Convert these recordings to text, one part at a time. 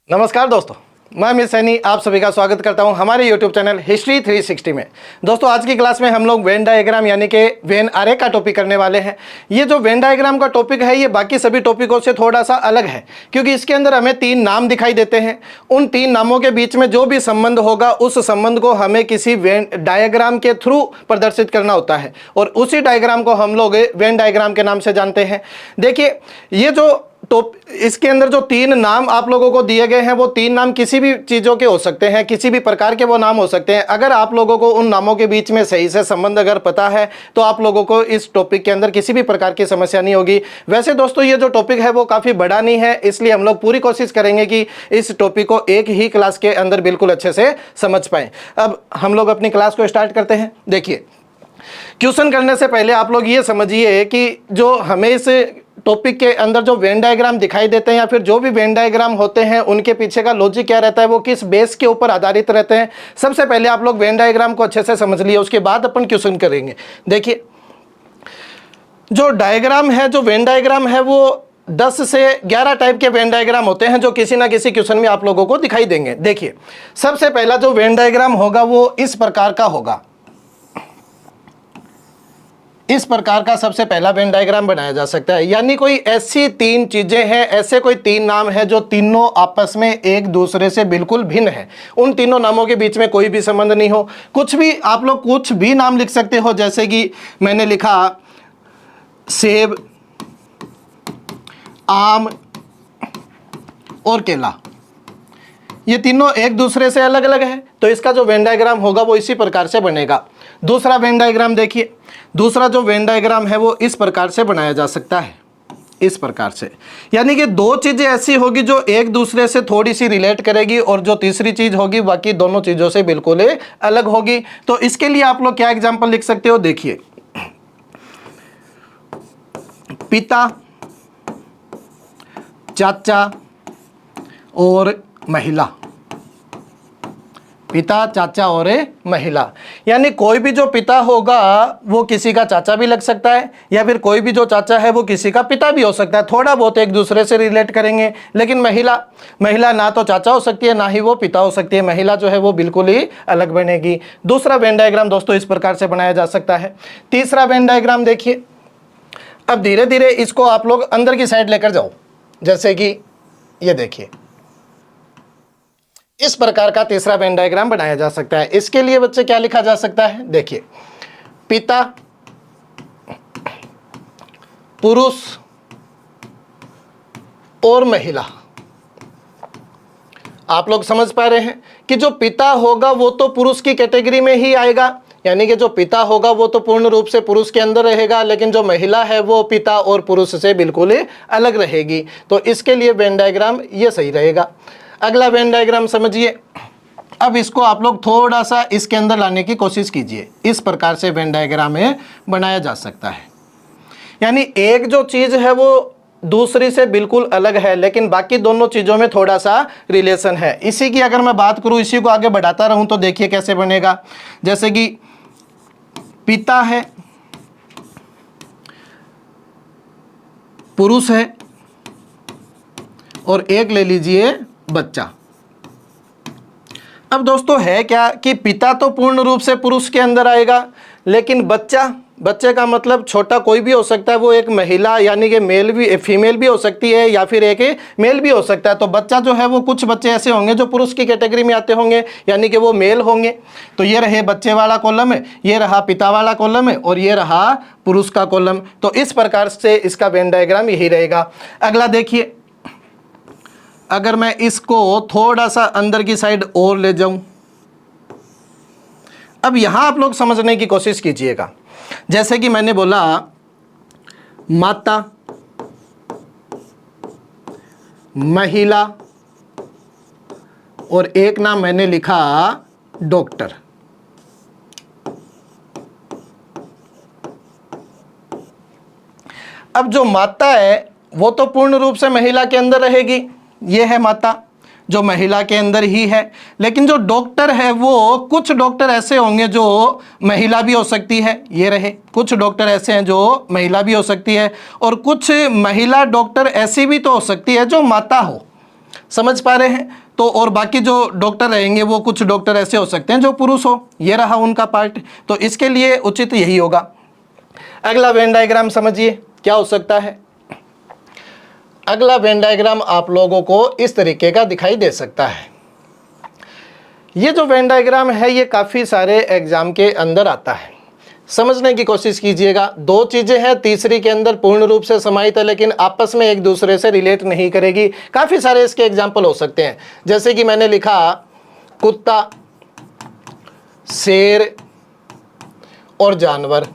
नमस्कार दोस्तों, मैं अमित सैनी आप सभी का स्वागत करता हूं हमारे YouTube चैनल हिस्ट्री 360 में। दोस्तों आज की क्लास में हम लोग वेन डायग्राम यानी कि वेन आरेख का टॉपिक करने वाले हैं। ये जो वेन डायग्राम का टॉपिक है ये बाकी सभी टॉपिकों से थोड़ा सा अलग है, क्योंकि इसके अंदर हमें 3 नाम दिखाई देते हैं। उन 3 नामों के बीच में जो भी संबंध होगा उस संबंध को हमें किसी वेन डायग्राम के थ्रू प्रदर्शित करना होता है, और उसी डायग्राम को हम लोग वेन डायग्राम के नाम से जानते हैं। देखिए ये जो तो इसके अंदर जो 3 नाम आप लोगों को दिए गए हैं वो 3 नाम किसी भी चीज़ों के हो सकते हैं, किसी भी प्रकार के वो नाम हो सकते हैं। अगर आप लोगों को उन नामों के बीच में सही से संबंध अगर पता है तो आप लोगों को इस टॉपिक के अंदर किसी भी प्रकार की समस्या नहीं होगी। वैसे दोस्तों ये जो टॉपिक है वो काफ़ी बड़ा नहीं है, इसलिए हम लोग पूरी कोशिश करेंगे कि इस टॉपिक को एक ही क्लास के अंदर बिल्कुल अच्छे से समझ पाएँ। अब हम लोग अपनी क्लास को स्टार्ट करते हैं। देखिए क्वेश्चन करने से पहले आप लोग ये समझिए कि जो हमें इस टॉपिक के अंदर जो वेन डायग्राम दिखाई देते हैं या फिर जो भी वेन डायग्राम होते हैं उनके पीछे का लॉजिक क्या रहता है, वो किस बेस के ऊपर आधारित रहते हैं। सबसे पहले आप लोग वेन डायग्राम को अच्छे से समझ लिए, उसके बाद अपन क्वेश्चन करेंगे। देखिए जो डायग्राम है, जो वेन डायग्राम है वो 10 से 11 टाइप के वेन डायग्राम होते हैं जो किसी ना किसी क्वेश्चन में आप लोगों को दिखाई देंगे। देखिए सबसे पहला जो वेन डायग्राम होगा वो इस प्रकार का होगा। इस प्रकार का सबसे पहला वेन डायग्राम बनाया जा सकता है, यानी कोई ऐसी 3 चीजें हैं, ऐसे कोई 3 नाम है जो तीनों आपस में एक दूसरे से बिल्कुल भिन्न है। उन तीनों नामों के बीच में कोई भी संबंध नहीं हो। कुछ भी आप लोग कुछ भी नाम लिख सकते हो, जैसे कि मैंने लिखा सेब, आम और केला। ये तीनों एक दूसरे से अलग अलग है, तो इसका जो वेन डायग्राम होगा वो इसी प्रकार से बनेगा। दूसरा वेन डायग्राम देखिए, दूसरा जो वेन डायग्राम है वो इस प्रकार से बनाया जा सकता है, इस प्रकार से। यानी कि 2 चीज़ें ऐसी होगी जो एक दूसरे से थोड़ी सी रिलेट करेगी, और जो तीसरी चीज़ होगी बाकी दोनों चीज़ों से बिल्कुल अलग होगी। तो इसके लिए आप लोग क्या एग्जाम्पल लिख सकते हो, देखिए पिता, चाचा और महिला। पिता, चाचा और महिला, यानी कोई भी जो पिता होगा वो किसी का चाचा भी लग सकता है, या फिर कोई भी जो चाचा है वो किसी का पिता भी हो सकता है। थोड़ा बहुत एक दूसरे से रिलेट करेंगे, लेकिन महिला ना तो चाचा हो सकती है ना ही वो पिता हो सकती है। महिला जो है वो बिल्कुल ही अलग बनेगी। दूसरा वेन डायग्राम दोस्तों इस प्रकार से बनाया जा सकता है। तीसरा वेन डायग्राम देखिए, अब धीरे धीरे इसको आप लोग अंदर की साइड लेकर जाओ। जैसे कि ये देखिए इस प्रकार का तीसरा वेन डायग्राम बनाया जा सकता है। इसके लिए बच्चे क्या लिखा जा सकता है, देखिए पिता, पुरुष और महिला। आप लोग समझ पा रहे हैं कि जो पिता होगा वो तो पुरुष की कैटेगरी में ही आएगा, यानी कि जो पिता होगा वो तो पूर्ण रूप से पुरुष के अंदर रहेगा, लेकिन जो महिला है वो पिता और पुरुष से बिल्कुल अलग रहेगी। तो इसके लिए वेन डायग्राम ये सही रहेगा। अगला वेन डायग्राम समझिए। अब इसको आप लोग थोड़ा सा इसके अंदर लाने की कोशिश कीजिए। इस प्रकार से वेन डायग्राम बनाया जा सकता है, यानी एक जो चीज़ है वो दूसरी से बिल्कुल अलग है, लेकिन बाकी दोनों चीज़ों में थोड़ा सा रिलेशन है। इसी की अगर मैं बात करूं, इसी को आगे बढ़ाता रहूं तो देखिए कैसे बनेगा। जैसे कि पिता है, पुरुष है, और एक ले लीजिए बच्चा। अब दोस्तों है क्या कि पिता तो पूर्ण रूप से पुरुष के अंदर आएगा, लेकिन बच्चे का मतलब छोटा कोई भी हो सकता है, वो एक महिला यानी कि मेल भी फीमेल भी हो सकती है या फिर एक मेल भी हो सकता है। तो बच्चा जो है वो कुछ बच्चे ऐसे होंगे जो पुरुष की कैटेगरी में आते होंगे, यानी कि वो मेल होंगे। तो ये रहे बच्चे वाला कॉलम है, ये रहा पिता वाला कॉलम है, और ये रहा पुरुष का कॉलम। तो इस प्रकार से इसका वेन डायग्राम यही रहेगा। अगला देखिए, अगर मैं इसको थोड़ा सा अंदर की साइड और ले जाऊं, अब यहां आप लोग समझने की कोशिश कीजिएगा। जैसे कि मैंने बोला माता, महिला, और एक नाम मैंने लिखा डॉक्टर। अब जो माता है वो तो पूर्ण रूप से महिला के अंदर रहेगी, ये है माता जो महिला के अंदर ही है। लेकिन जो डॉक्टर है वो कुछ डॉक्टर ऐसे होंगे जो महिला भी हो सकती है, ये रहे कुछ डॉक्टर ऐसे हैं जो महिला भी हो सकती है, और कुछ महिला डॉक्टर ऐसी भी तो हो सकती है जो माता हो। समझ पा रहे हैं। तो और बाकी जो डॉक्टर रहेंगे वो कुछ डॉक्टर ऐसे हो सकते हैं जो पुरुष हो, ये रहा उनका पार्ट, तो इसके लिए उचित यही होगा। अगला वेन डायग्राम समझिए क्या हो सकता है। अगला वेन डायग्राम आप लोगों को इस तरीके का दिखाई दे सकता है। ये जो वेन डायग्राम है ये काफ़ी सारे एग्जाम के अंदर आता है, समझने की कोशिश कीजिएगा। दो चीज़ें हैं, तीसरी के अंदर पूर्ण रूप से समाहित है लेकिन आपस में एक दूसरे से रिलेट नहीं करेगी। काफ़ी सारे इसके एग्जाम्पल हो सकते हैं, जैसे कि मैंने लिखा कुत्ता, शेर और जानवर।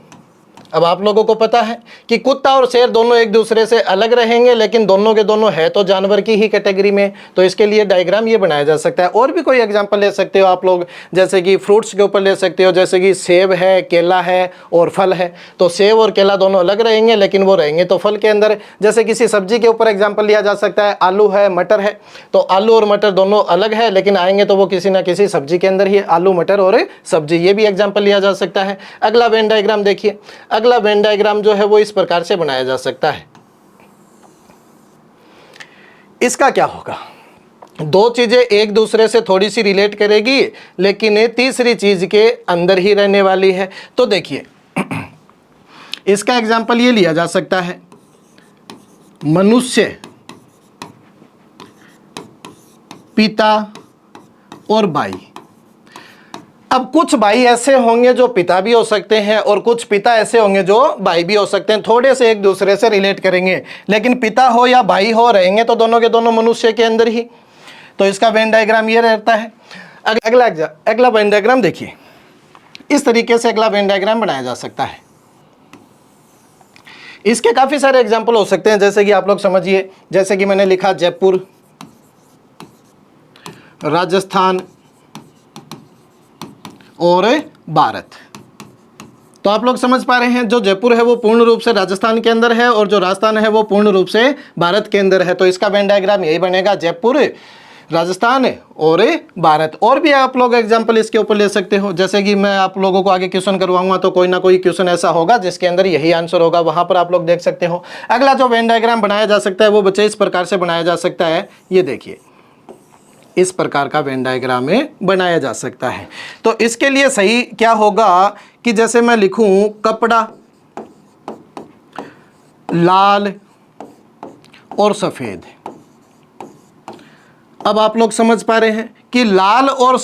अब आप लोगों को पता है कि कुत्ता और शेर दोनों एक दूसरे से अलग रहेंगे लेकिन दोनों के दोनों है तो जानवर की ही कैटेगरी में, तो इसके लिए डायग्राम ये बनाया जा सकता है। और भी कोई एग्जांपल ले सकते हो आप लोग, जैसे कि फ्रूट्स के ऊपर ले सकते हो, जैसे कि सेब है, केला है और फल है, तो सेब और केला दोनों अलग रहेंगे लेकिन वो रहेंगे तो फल के अंदर। जैसे किसी सब्जी के ऊपर एग्जाम्पल लिया जा सकता है, आलू है, मटर है, तो आलू और मटर दोनों अलग है लेकिन आएंगे तो वो किसी ना किसी सब्जी के अंदर ही, आलू मटर और सब्जी, ये भी एग्जाम्पल लिया जा सकता है। अगला वेन डायग्राम देखिए। अगला वेन डायग्राम जो है वो इस प्रकार से बनाया जा सकता है। इसका क्या होगा, दो चीजें एक दूसरे से थोड़ी सी रिलेट करेगी लेकिन ये तीसरी चीज के अंदर ही रहने वाली है। तो देखिए इसका एग्जाम्पल ये लिया जा सकता है, मनुष्य, पिता और भाई। अब कुछ भाई ऐसे होंगे जो पिता भी हो सकते हैं और कुछ पिता ऐसे होंगे जो भाई भी हो सकते हैं, थोड़े से एक दूसरे से रिलेट करेंगे लेकिन पिता हो या भाई हो रहेंगे तो दोनों के दोनों मनुष्य के अंदर ही। तो इसका वेन डायग्राम ये रहता है। अगला वेन डायग्राम देखिए, इस तरीके से अगला वेन डायग्राम बनाया जा सकता है। इसके काफी सारे एग्जाम्पल हो सकते हैं, जैसे कि आप लोग समझिए, जैसे कि मैंने लिखा जयपुर, राजस्थान और भारत। तो आप लोग समझ पा रहे हैं, जो जयपुर है वो पूर्ण रूप से राजस्थान के अंदर है और जो राजस्थान है वो पूर्ण रूप से भारत के अंदर है। तो इसका वेन डायग्राम यही बनेगा, जयपुर, राजस्थान और भारत। और भी आप लोग एग्जाम्पल इसके ऊपर ले सकते हो, जैसे कि मैं आप लोगों को आगे क्वेश्चन करवाऊंगा तो कोई ना कोई क्वेश्चन ऐसा होगा जिसके अंदर यही आंसर होगा, वहां पर आप लोग देख सकते हो। अगला जो वेन डायग्राम बनाया जा सकता है वो बच्चे इस प्रकार से बनाया जा सकता है, ये देखिए इस प्रकार का वेन डायग्राम में बनाया जा सकता है। तो इसके लिए सही क्या होगा कि जैसे मैं लिखूं कपड़ा, लाल और सफेद। अब आप लोग समझ पा रहे हैं कि लाल और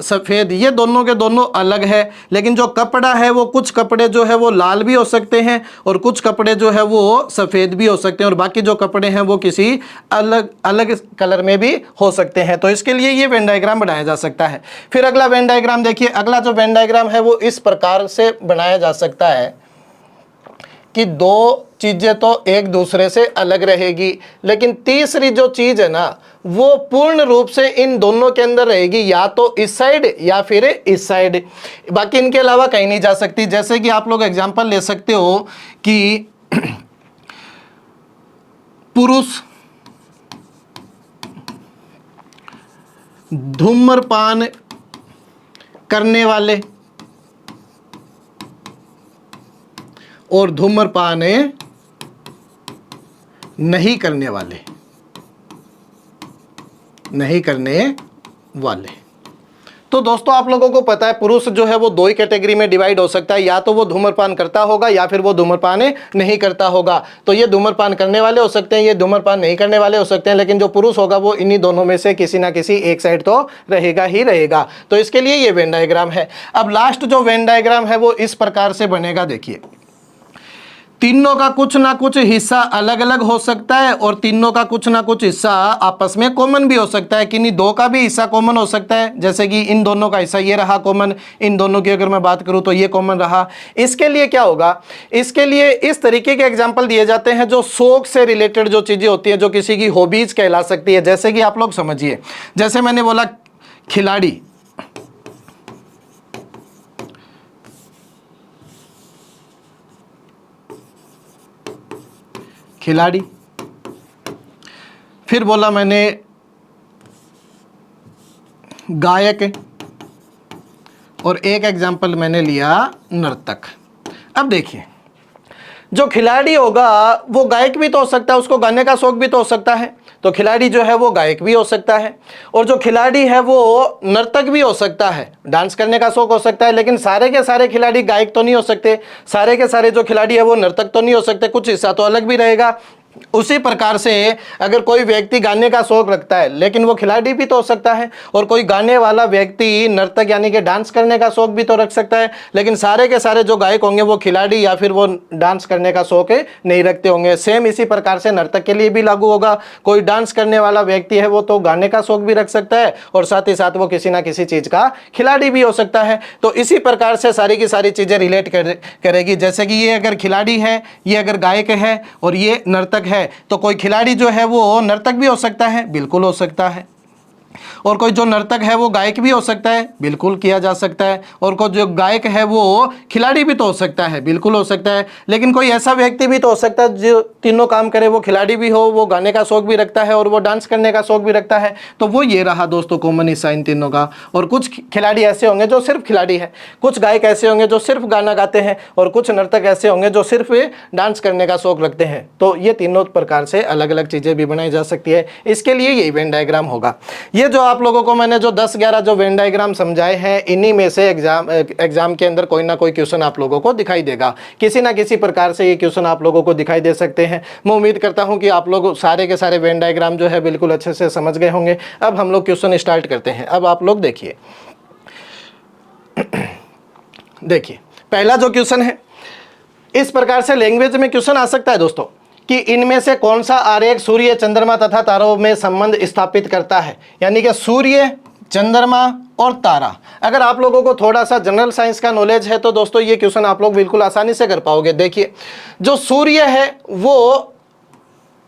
सफेद ये दोनों के दोनों अलग है, लेकिन जो कपड़ा है वो कुछ कपड़े जो है वो लाल भी हो सकते हैं और कुछ कपड़े जो है वो सफेद भी हो सकते हैं और बाकी जो कपड़े हैं वो किसी अलग अलग कलर में भी हो सकते हैं। तो इसके लिए ये वेन डायग्राम बनाया जा सकता है। फिर अगला वेन डायग्राम देखिए। अगला जो वेन डायग्राम है वो इस प्रकार से बनाया जा सकता है कि दो चीजें तो एक दूसरे से अलग रहेगी लेकिन तीसरी जो चीज है ना वो पूर्ण रूप से इन दोनों के अंदर रहेगी, या तो इस साइड या फिर इस साइड, बाकी इनके अलावा कहीं नहीं जा सकती। जैसे कि आप लोग एग्जांपल ले सकते हो कि पुरुष धूम्रपान करने वाले और धूम्रपान नहीं करने वाले। तो दोस्तों आप लोगों को पता है पुरुष जो है वो दो ही कैटेगरी में डिवाइड हो सकता है, या तो वो धूम्रपान करता होगा या फिर वो धूम्रपान नहीं करता होगा। तो ये धूम्रपान करने वाले हो सकते हैं, ये धूम्रपान नहीं करने वाले हो सकते हैं, लेकिन जो पुरुष होगा वो इन्हीं दोनों में से किसी ना किसी एक साइड तो रहेगा ही रहेगा। तो इसके लिए ये वेन डायग्राम है। अब लास्ट जो वेन डायग्राम है वो इस प्रकार से बनेगा, देखिए तीनों का कुछ ना कुछ हिस्सा अलग अलग हो सकता है और तीनों का कुछ ना कुछ हिस्सा आपस में कॉमन भी हो सकता है, किन्हीं दो का भी हिस्सा कॉमन हो सकता है। जैसे कि इन दोनों का हिस्सा ये रहा कॉमन, इन दोनों की अगर मैं बात करूं तो ये कॉमन रहा। इसके लिए क्या होगा, इसके लिए इस तरीके के एग्जाम्पल दिए जाते हैं जो शौक से रिलेटेड जो चीज़ें होती हैं, जो किसी की हॉबीज कहला सकती है। जैसे कि आप लोग समझिए, जैसे मैंने बोला खिलाड़ी, फिर बोला मैंने गायक और एक एग्जाम्पल मैंने लिया नर्तक। अब देखिए जो खिलाड़ी होगा वो गायक भी तो हो सकता है, उसको गाने का शौक भी तो हो सकता है, तो खिलाड़ी जो है वो गायक भी हो सकता है। और जो खिलाड़ी है वो नर्तक भी हो सकता है, डांस करने का शौक हो सकता है। लेकिन सारे के सारे खिलाड़ी गायक तो नहीं हो सकते, सारे के सारे जो खिलाड़ी है वो नर्तक तो नहीं हो सकते, कुछ हिस्सा तो अलग भी रहेगा। उसी प्रकार से अगर कोई व्यक्ति गाने का शौक रखता है लेकिन वो खिलाड़ी भी तो हो सकता है, और कोई गाने वाला व्यक्ति नर्तक यानी कि डांस करने का शौक भी तो रख सकता है, लेकिन सारे के सारे जो गायक होंगे वो खिलाड़ी या फिर वो डांस करने का शौक नहीं रखते होंगे। सेम इसी प्रकार से नर्तक के लिए भी लागू होगा। कोई डांस करने वाला व्यक्ति है वो तो गाने का शौक भी रख सकता है और साथ ही साथ वो किसी ना किसी चीज का खिलाड़ी भी हो सकता है। तो इसी प्रकार से सारी की सारी चीजें रिलेट करेगी। जैसे कि ये अगर खिलाड़ी है, ये अगर गायक है और ये नर्तक है, तो कोई खिलाड़ी जो है वो नर्तक भी हो सकता है, बिल्कुल हो सकता है। और कोई जो नर्तक है वो गायक भी हो सकता है, बिल्कुल किया जा सकता है। और कोई जो गायक है वो खिलाड़ी भी तो हो सकता है, बिल्कुल हो सकता है। लेकिन कोई ऐसा व्यक्ति भी तो हो सकता है जो तीनों काम करे, वो खिलाड़ी भी हो, वो गाने का शौक भी रखता है और वो डांस करने का शौक भी रखता है। तो वो ये रहा दोस्तों कॉमन हिस्सा इन तीनों का। और कुछ खिलाड़ी ऐसे होंगे जो सिर्फ खिलाड़ी है, कुछ गायक ऐसे होंगे जो सिर्फ गाना गाते हैं, और कुछ नर्तक ऐसे होंगे जो सिर्फ डांस करने का शौक रखते हैं। तो ये तीनों प्रकार से अलग अलग चीज़ें भी बनाई जा सकती है। इसके लिए ये वेन डायग्राम होगा। ये जो आप लोगों को मैंने जो 10-11 जो वेन डायग्राम समझाए हैं, इन्हीं में से एग्जाम के अंदर कोई ना कोई क्वेश्चन आप लोगों को दिखाई देगा। किसी ना किसी प्रकार से ये क्वेश्चन आप लोगों को दिखाई दे सकते हैं। मैं उम्मीद करता हूं कि आप लोग सारे के सारे वेन डायग्राम जो है बिल्कुल अच्छे से समझ गए होंगे। अब हम लोग क्वेश्चन स्टार्ट करते हैं। अब आप लोग देखिए देखिए पहला जो क्वेश्चन है, इस प्रकार से लैंग्वेज में क्वेश्चन आ सकता है दोस्तों कि इनमें से कौन सा आरेख सूर्य, चंद्रमा तथा तारों में संबंध स्थापित करता है। यानी कि सूर्य, चंद्रमा और तारा। अगर आप लोगों को थोड़ा सा जनरल साइंस का नॉलेज है तो दोस्तों ये क्वेश्चन आप लोग बिल्कुल आसानी से कर पाओगे। देखिए, जो सूर्य है वो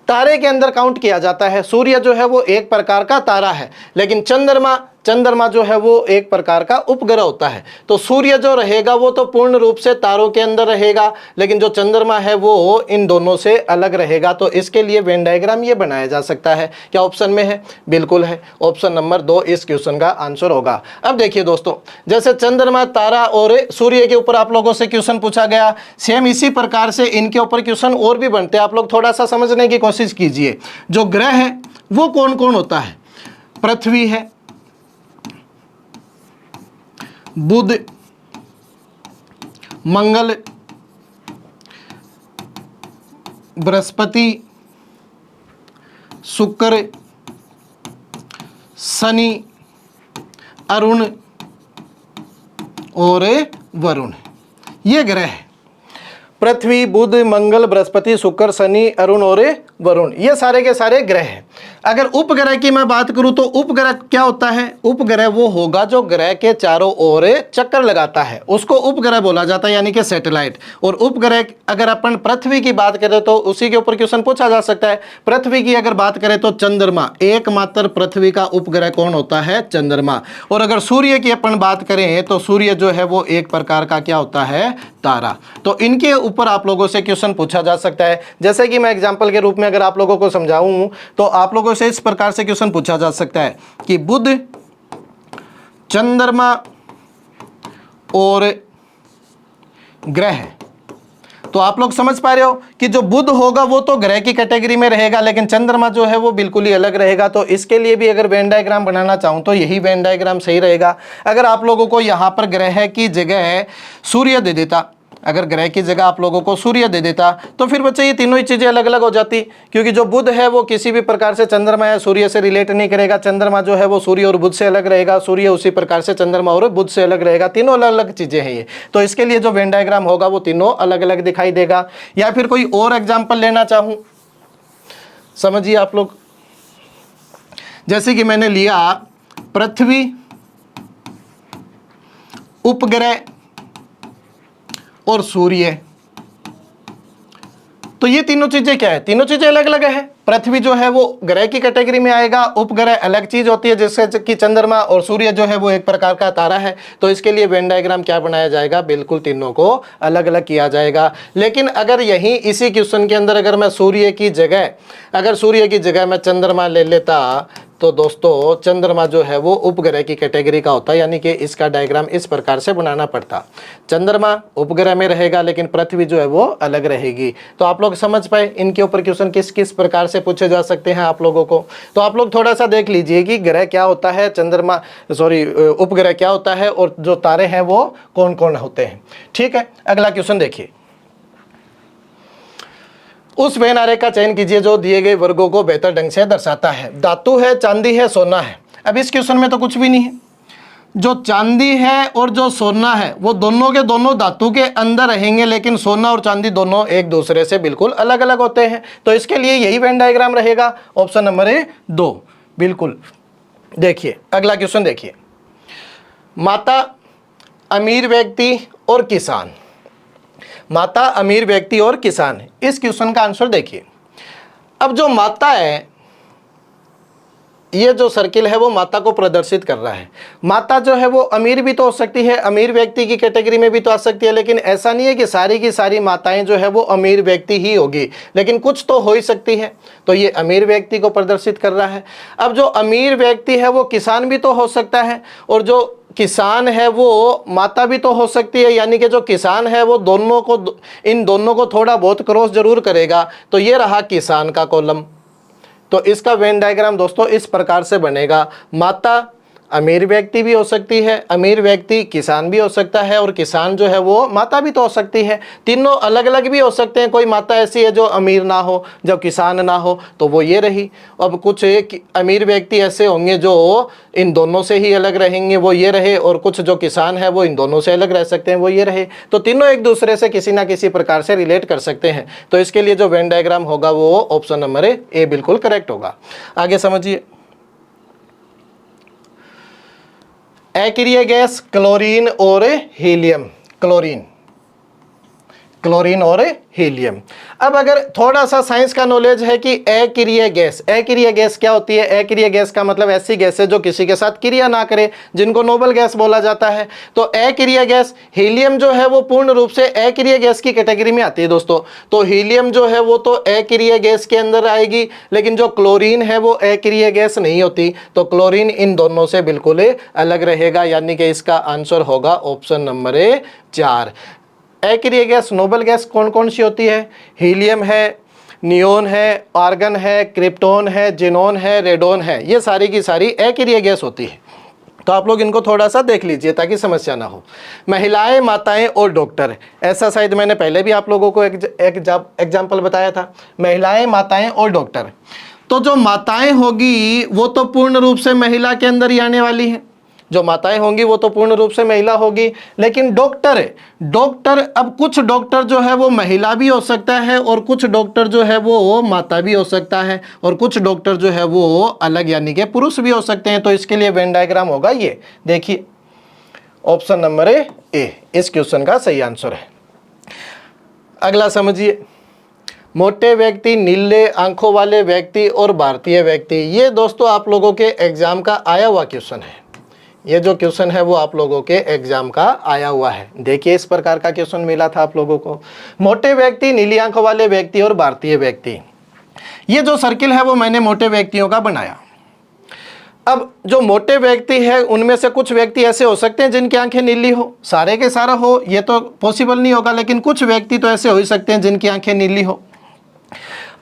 तारे के अंदर काउंट किया जाता है। सूर्य जो है वो एक प्रकार का तारा है, लेकिन चंद्रमा जो है वो एक प्रकार का उपग्रह होता है। तो सूर्य जो रहेगा वो तो पूर्ण रूप से तारों के अंदर रहेगा, लेकिन जो चंद्रमा है वो इन दोनों से अलग रहेगा। तो इसके लिए वेन डायग्राम ये बनाया जा सकता है। क्या ऑप्शन में है? बिल्कुल है। ऑप्शन नंबर 2 इस क्वेश्चन का आंसर होगा। अब देखिए दोस्तों, जैसे चंद्रमा, तारा और सूर्य के ऊपर आप लोगों से क्वेश्चन पूछा गया, सेम इसी प्रकार से इनके ऊपर क्वेश्चन और भी बनते हैं। आप लोग थोड़ा सा समझने की कोशिश कीजिए। जो ग्रह है वो कौन कौन होता है? पृथ्वी है, बुध, मंगल, बृहस्पति, शुक्र, शनि, अरुण और वरुण। ये ग्रह है। पृथ्वी, बुध, मंगल, बृहस्पति, शुक्र, शनि, अरुण और वरुण, ये सारे के सारे ग्रह हैं। अगर उपग्रह की मैं बात करूं तो उपग्रह क्या होता है? उपग्रह वो होगा जो ग्रह के चारों ओर चक्कर लगाता है, उसको उपग्रह बोला जाता है, यानी कि सैटेलाइट। और उपग्रह अगर अपन पृथ्वी की बात करें तो उसी के ऊपर क्वेश्चन पूछा जा सकता है। पृथ्वी की अगर बात करें तो चंद्रमा, एकमात्र पृथ्वी का उपग्रह कौन होता है? चंद्रमा। और अगर सूर्य की अपन बात करें तो सूर्य जो है वो एक प्रकार का क्या होता है? तारा। तो इनके ऊपर आप लोगों से क्वेश्चन पूछा जा सकता है। जैसे कि मैं एग्जांपल के रूप में अगर आप लोगों को समझाऊं तो आप लोगों से इस प्रकार से क्वेश्चन पूछा जा सकता है कि बुध, चंद्रमा और ग्रह। तो आप लोग समझ पा रहे हो कि जो बुध होगा वो तो ग्रह की कैटेगरी में रहेगा, लेकिन चंद्रमा जो है वो बिल्कुल ही अलग रहेगा। तो इसके लिए भी अगर वेन डायग्राम बनाना चाहूं तो यही वेन डायग्राम सही रहेगा। अगर आप लोगों को यहां पर ग्रह की जगह सूर्य दे देता, अगर ग्रह की जगह आप लोगों को सूर्य दे देता तो फिर बच्चे ये तीनों ही चीज़ें अलग अलग हो जाती, क्योंकि जो बुध है वो किसी भी प्रकार से चंद्रमा या सूर्य से रिलेट नहीं करेगा। चंद्रमा जो है वो सूर्य और बुध से अलग रहेगा, सूर्य उसी प्रकार से चंद्रमा और बुध से अलग रहेगा। तीनों अलग अलग चीज़ें हैं ये। तो इसके लिए जो वेन डायग्राम होगा वो तीनों अलग अलग दिखाई देगा। या फिर कोई और एग्जाम्पल लेना चाहूँ, समझिए आप लोग। जैसे कि मैंने लिया पृथ्वी, उपग्रह और सूर्य। तो ये तीनों चीजें क्या है? तीनों चीजें अलग अलग है। पृथ्वी जो है वो ग्रह की कैटेगरी में आएगा, उपग्रह अलग चीज होती है जैसे कि चंद्रमा, और सूर्य जो है वो एक प्रकार का तारा है। तो इसके लिए वेन डायग्राम क्या बनाया जाएगा? बिल्कुल तीनों को अलग अलग किया जाएगा। लेकिन अगर यही इसी क्वेश्चन के अंदर अगर मैं सूर्य की जगह मैं चंद्रमा ले लेता तो दोस्तों चंद्रमा जो है वो उपग्रह की कैटेगरी का होता है, यानी कि इसका डायग्राम इस प्रकार से बनाना पड़ता। चंद्रमा उपग्रह में रहेगा लेकिन पृथ्वी जो है वो अलग रहेगी। तो आप लोग समझ पाए इनके ऊपर क्वेश्चन किस किस प्रकार से पूछे जा सकते हैं आप लोगों को। तो आप लोग थोड़ा सा देख लीजिए कि ग्रह क्या होता है, उपग्रह क्या होता है और जो तारे हैं वो कौन कौन होते हैं। ठीक है, अगला क्वेश्चन देखिए। उस वेन आरेख का चयन कीजिए जो दिए गए वर्गों को बेहतर ढंग से दर्शाता है। धातु है, चांदी है, सोना है। अब इस क्वेश्चन में तो कुछ भी नहीं है। जो चांदी है और जो सोना है वो दोनों के दोनों धातु के अंदर रहेंगे, लेकिन सोना और चांदी दोनों एक दूसरे से बिल्कुल अलग अलग होते हैं। तो इसके लिए यही वेन डायग्राम रहेगा, ऑप्शन नंबर 2 बिल्कुल। देखिए अगला क्वेश्चन देखिए। माता, अमीर व्यक्ति और किसान। माता, अमीर व्यक्ति और किसान, इस क्वेश्चन का आंसर देखिए। अब जो माता है, ये जो सर्किल है वो माता को प्रदर्शित कर रहा है। माता जो है वो अमीर भी तो हो सकती है, अमीर व्यक्ति की कैटेगरी में भी तो आ सकती है, लेकिन ऐसा नहीं है कि सारी की सारी माताएं जो है वो अमीर व्यक्ति ही होगी, लेकिन कुछ तो हो ही सकती है। तो ये अमीर व्यक्ति को प्रदर्शित कर रहा है। अब जो अमीर व्यक्ति है वो किसान भी तो हो सकता है, और जो किसान है वो माता भी तो हो सकती है, यानी कि जो किसान है वो इन दोनों को थोड़ा बहुत क्रॉस जरूर करेगा। तो ये रहा किसान का कॉलम। तो इसका वेन डायग्राम दोस्तों इस प्रकार से बनेगा। माता अमीर व्यक्ति भी हो सकती है, अमीर व्यक्ति किसान भी हो सकता है, और किसान जो है वो माता भी तो हो सकती है। तीनों अलग अलग भी हो सकते हैं। कोई माता ऐसी है जो अमीर ना हो, जब किसान ना हो, तो वो ये रही। अब कुछ अमीर व्यक्ति ऐसे होंगे जो इन दोनों से ही अलग रहेंगे, वो ये रहे, और कुछ जो किसान है वो इन दोनों से अलग रह सकते हैं, वो ये रहे। तो तीनों एक दूसरे से किसी ना किसी प्रकार से रिलेट कर सकते हैं। तो इसके लिए जो वेन डायग्राम होगा वो ऑप्शन नंबर ए बिल्कुल करेक्ट होगा। आगे समझिए। अक्रिय गैस क्लोरीन और हीलियम। क्लोरीन और हीलियम। अब अगर थोड़ा सा साइंस का नॉलेज है कि अक्रिय गैस क्या होती है। अक्रिय गैस का मतलब ऐसी गैस है जो किसी के साथ क्रिया ना करे, जिनको नोबल गैस बोला जाता है। तो अक्रिय गैस, हीलियम जो है वो पूर्ण रूप से अक्रिय गैस की कैटेगरी में आती है दोस्तों। तो हीलियम जो है वो तो अक्रिय गैस के अंदर आएगी, लेकिन जो क्लोरीन है वो अक्रिय गैस नहीं होती। तो क्लोरीन इन दोनों से बिल्कुल अलग रहेगा, यानी कि इसका आंसर होगा ऑप्शन नंबर 4। अक्रिय गैस, नोबल गैस कौन कौन सी होती है? हीलियम है, नियोन है, आर्गन है, क्रिप्टोन है, जिनोन है, रेडोन है। ये सारी की सारी अक्रिय गैस होती है। तो आप लोग इनको थोड़ा सा देख लीजिए ताकि समस्या ना हो। महिलाएं, माताएं और डॉक्टर, ऐसा शायद मैंने पहले भी आप लोगों को एग्जाम्पल बताया था। महिलाएं, माताएं और डॉक्टर। तो जो माताएं होगी वो तो पूर्ण रूप से महिला के अंदर ही आने वाली है। जो माताएं होंगी वो तो पूर्ण रूप से महिला होगी, लेकिन डॉक्टर, अब कुछ डॉक्टर जो है वो महिला भी हो सकता है, और कुछ डॉक्टर जो है वो माता भी हो सकता है, और कुछ डॉक्टर जो है वो अलग यानी कि पुरुष भी हो सकते हैं। तो इसके लिए वेन डायग्राम होगा ये, देखिए ऑप्शन नंबर ए इस क्वेश्चन का सही आंसर है। अगला समझिए। मोटे व्यक्ति, नीले आंखों वाले व्यक्ति और भारतीय व्यक्ति। ये दोस्तों आप लोगों के एग्जाम का आया हुआ क्वेश्चन है। ये जो क्वेश्चन है वो आप लोगों के एग्जाम का आया हुआ है। देखिए इस प्रकार का क्वेश्चन मिला था आप लोगों को। मोटे व्यक्ति, नीली आंखों वाले व्यक्ति और भारतीय व्यक्ति। ये जो सर्किल है वो मैंने मोटे व्यक्तियों का बनाया। अब जो मोटे व्यक्ति है उनमें से कुछ व्यक्ति ऐसे हो सकते हैं जिनकी आंखें नीली हो, सारे के सारा हो ये तो पॉसिबल नहीं होगा, लेकिन कुछ व्यक्ति तो ऐसे हो ही सकते हैं जिनकी आंखें नीली हो।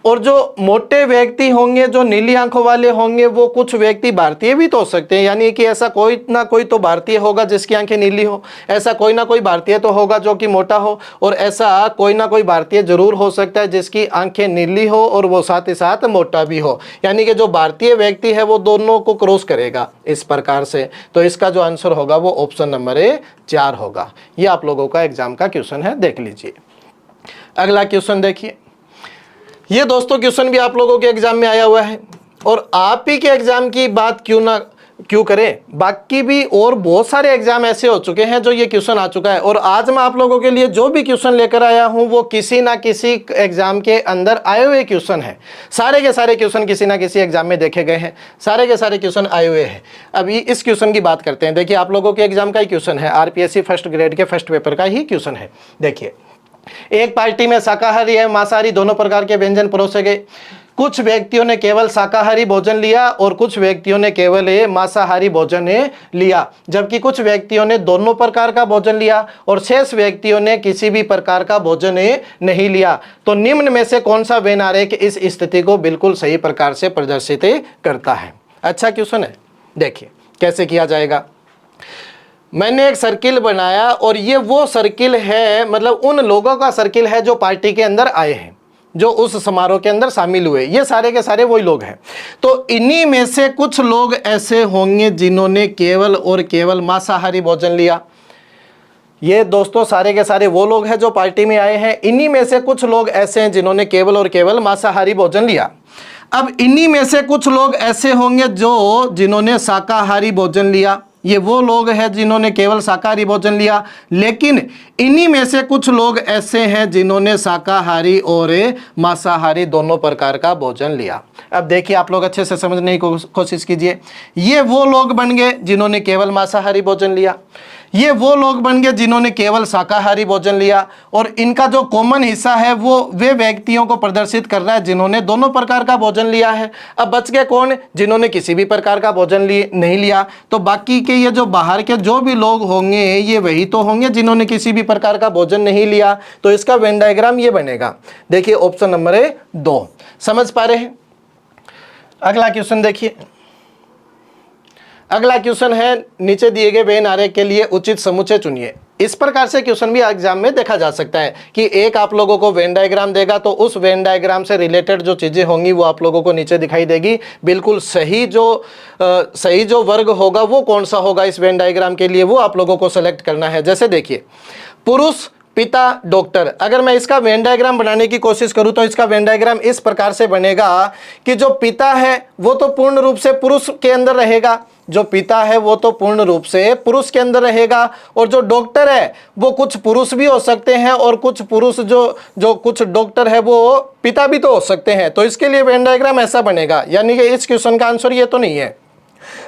और जो मोटे व्यक्ति होंगे, जो नीली आंखों वाले होंगे, वो कुछ व्यक्ति भारतीय भी तो हो सकते हैं, यानी कि ऐसा कोई ना कोई तो भारतीय होगा जिसकी आंखें नीली हो, ऐसा कोई ना कोई भारतीय तो होगा जो कि मोटा हो, और ऐसा कोई ना कोई भारतीय जरूर हो सकता है जिसकी आंखें नीली हो और वो साथ ही साथ मोटा भी हो, यानी कि जो भारतीय व्यक्ति है वो दोनों को क्रॉस करेगा इस प्रकार से। तो इसका जो आंसर होगा वो ऑप्शन नंबर 4 होगा। ये आप लोगों का एग्जाम का क्वेश्चन है, देख लीजिए। अगला क्वेश्चन देखिए। ये दोस्तों क्वेश्चन भी आप लोगों के एग्जाम में आया हुआ है, और आप ही के एग्जाम की बात क्यों करें, बाकी भी और बहुत सारे एग्जाम ऐसे हो चुके हैं जो ये क्वेश्चन आ चुका है। और आज मैं आप लोगों के लिए जो भी क्वेश्चन लेकर आया हूं वो किसी ना किसी एग्जाम के अंदर आए हुए क्वेश्चन है। सारे के सारे क्वेश्चन किसी ना किसी एग्जाम में देखे गए हैं, सारे के सारे क्वेश्चन आए हुए हैं। अभी इस क्वेश्चन की बात करते हैं। देखिए आप लोगों के एग्जाम का ही क्वेश्चन है, आरपीएससी फर्स्ट ग्रेड के फर्स्ट पेपर का ही क्वेश्चन है। देखिए, एक पार्टी में शाकाहारी एवं मांसाहारी दोनों प्रकार के व्यंजन परोसे गए। कुछ व्यक्तियों ने केवल शाकाहारी भोजन लिया और कुछ व्यक्तियों ने केवल मांसाहारी भोजन लिया, जबकि कुछ व्यक्तियों ने दोनों प्रकार का भोजन लिया और शेष व्यक्तियों ने किसी भी प्रकार का भोजन नहीं लिया। तो निम्न में से कौन सा वेन आरेख इस स्थिति को बिल्कुल सही प्रकार से प्रदर्शित करता है? अच्छा क्वेश्चन है, देखिए कैसे किया जाएगा। मैंने एक सर्किल बनाया और ये वो सर्किल है, मतलब उन लोगों का सर्किल है जो पार्टी के अंदर आए हैं, जो उस समारोह के अंदर शामिल हुए, ये सारे के सारे वही लोग हैं। तो इन्हीं में से कुछ लोग ऐसे होंगे जिन्होंने केवल और केवल मांसाहारी भोजन लिया। ये दोस्तों सारे के सारे वो लोग हैं जो पार्टी में आए हैं। इन्हीं में से कुछ लोग ऐसे हैं जिन्होंने केवल और केवल मांसाहारी भोजन लिया। अब इन्हीं में से कुछ लोग ऐसे होंगे जिन्होंने शाकाहारी भोजन लिया। ये वो लोग हैं जिन्होंने केवल शाकाहारी भोजन लिया। लेकिन इन्हीं में से कुछ लोग ऐसे हैं जिन्होंने शाकाहारी और मांसाहारी दोनों प्रकार का भोजन लिया। अब देखिए आप लोग अच्छे से समझने की कोशिश कीजिए। ये वो लोग बन गए जिन्होंने केवल मांसाहारी भोजन लिया, ये वो लोग बन गए जिन्होंने केवल शाकाहारी भोजन लिया, और इनका जो कॉमन हिस्सा है वो वे व्यक्तियों को प्रदर्शित कर रहा है जिन्होंने दोनों प्रकार का भोजन लिया है। अब बच गए कौन? जिन्होंने किसी भी प्रकार का भोजन नहीं लिया। तो बाकी के ये जो बाहर के जो भी लोग होंगे ये वही तो होंगे जिन्होंने किसी भी प्रकार का भोजन नहीं लिया। तो इसका वेन डायग्राम ये बनेगा। देखिए ऑप्शन नंबर 2। समझ पा रहे हैं? अगला क्वेश्चन देखिए। अगला क्वेश्चन है, नीचे दिए गए वेन आरेख के लिए उचित समुच्चय चुनिए। इस प्रकार से क्वेश्चन भी एग्जाम में देखा जा सकता है कि एक आप लोगों को वेन डायग्राम देगा, तो उस वेन डायग्राम से रिलेटेड जो चीज़ें होंगी वो आप लोगों को नीचे दिखाई देगी। बिल्कुल सही जो वर्ग होगा वो कौन सा होगा इस वेन डायग्राम के लिए, वो आप लोगों को सेलेक्ट करना है। जैसे देखिए, पुरुष, पिता, डॉक्टर। अगर मैं इसका वेन डायग्राम बनाने की कोशिश करूं तो इसका वेन डायग्राम इस प्रकार से बनेगा कि जो पिता है वो तो पूर्ण रूप से पुरुष के अंदर रहेगा, जो पिता है वो तो पूर्ण रूप से पुरुष के अंदर रहेगा, और जो डॉक्टर है वो कुछ पुरुष भी हो सकते हैं और कुछ पुरुष जो कुछ डॉक्टर है वो पिता भी तो हो सकते हैं। तो इसके लिए वेन डायग्राम ऐसा बनेगा, यानी कि इस क्वेश्चन का आंसर ये तो नहीं है।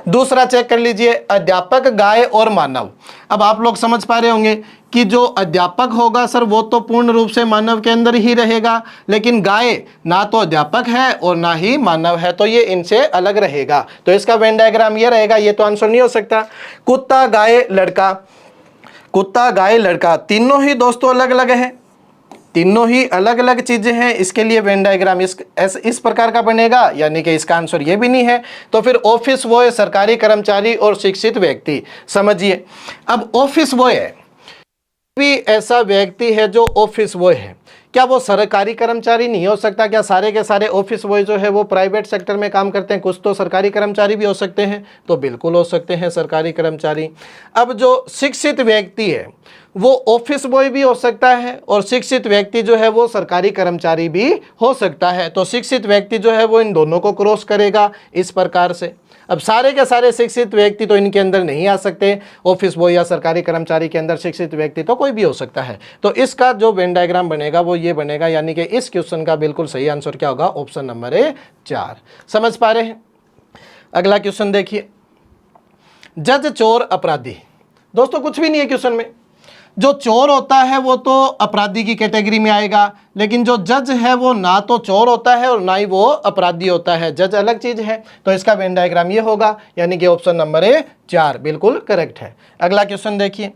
दूसरा चेक कर लीजिए, अध्यापक, गाय और मानव। अब आप लोग समझ पा रहे होंगे कि जो अध्यापक होगा सर वो तो पूर्ण रूप से मानव के अंदर ही रहेगा, लेकिन गाय ना तो अध्यापक है और ना ही मानव है, तो ये इनसे अलग रहेगा। तो इसका वेन डायग्राम ये रहेगा, ये तो आंसर नहीं हो सकता। कुत्ता, गाय, लड़का। कुत्ता, गाय, लड़का तीनों ही दोस्तों अलग अलग है, तीनों ही अलग अलग चीजें हैं। इसके लिए वेन डायग्राम इस प्रकार का बनेगा, यानी कि इसका आंसर ये भी नहीं है। तो फिर ऑफिस बॉय, सरकारी कर्मचारी और शिक्षित व्यक्ति। समझिए, अब ऑफिस बॉय है, भी ऐसा व्यक्ति है जो ऑफिस बॉय है, क्या वो सरकारी कर्मचारी नहीं हो सकता? क्या सारे के सारे ऑफिस बॉय जो है वो प्राइवेट सेक्टर में काम करते हैं? कुछ तो सरकारी कर्मचारी भी हो सकते हैं, तो बिल्कुल हो सकते हैं सरकारी कर्मचारी। अब जो शिक्षित व्यक्ति है वो ऑफिस बॉय भी हो सकता है और शिक्षित व्यक्ति जो है वो सरकारी कर्मचारी भी हो सकता है। तो शिक्षित व्यक्ति जो है वो इन दोनों को क्रॉस करेगा इस प्रकार से। अब सारे के सारे शिक्षित व्यक्ति तो इनके अंदर नहीं आ सकते, ऑफिस बॉय या सरकारी कर्मचारी के अंदर शिक्षित व्यक्ति तो कोई भी हो सकता है। तो इसका जो वेन डायग्राम बनेगा वो ये बनेगा, यानी कि इस क्वेश्चन का बिल्कुल सही आंसर क्या होगा? Option number 4। समझ पा रहे हैं? अगला क्वेश्चन देखिए, जज, चोर, अपराधी। दोस्तों कुछ भी नहीं है क्वेश्चन में। जो चोर होता है वो तो अपराधी की कैटेगरी में आएगा, लेकिन जो जज है वो ना तो चोर होता है और ना ही वो अपराधी होता है, जज अलग चीज है। तो इसका वेन डायग्राम ये होगा, यानी कि ऑप्शन नंबर 4 बिल्कुल करेक्ट है। अगला क्वेश्चन देखिए,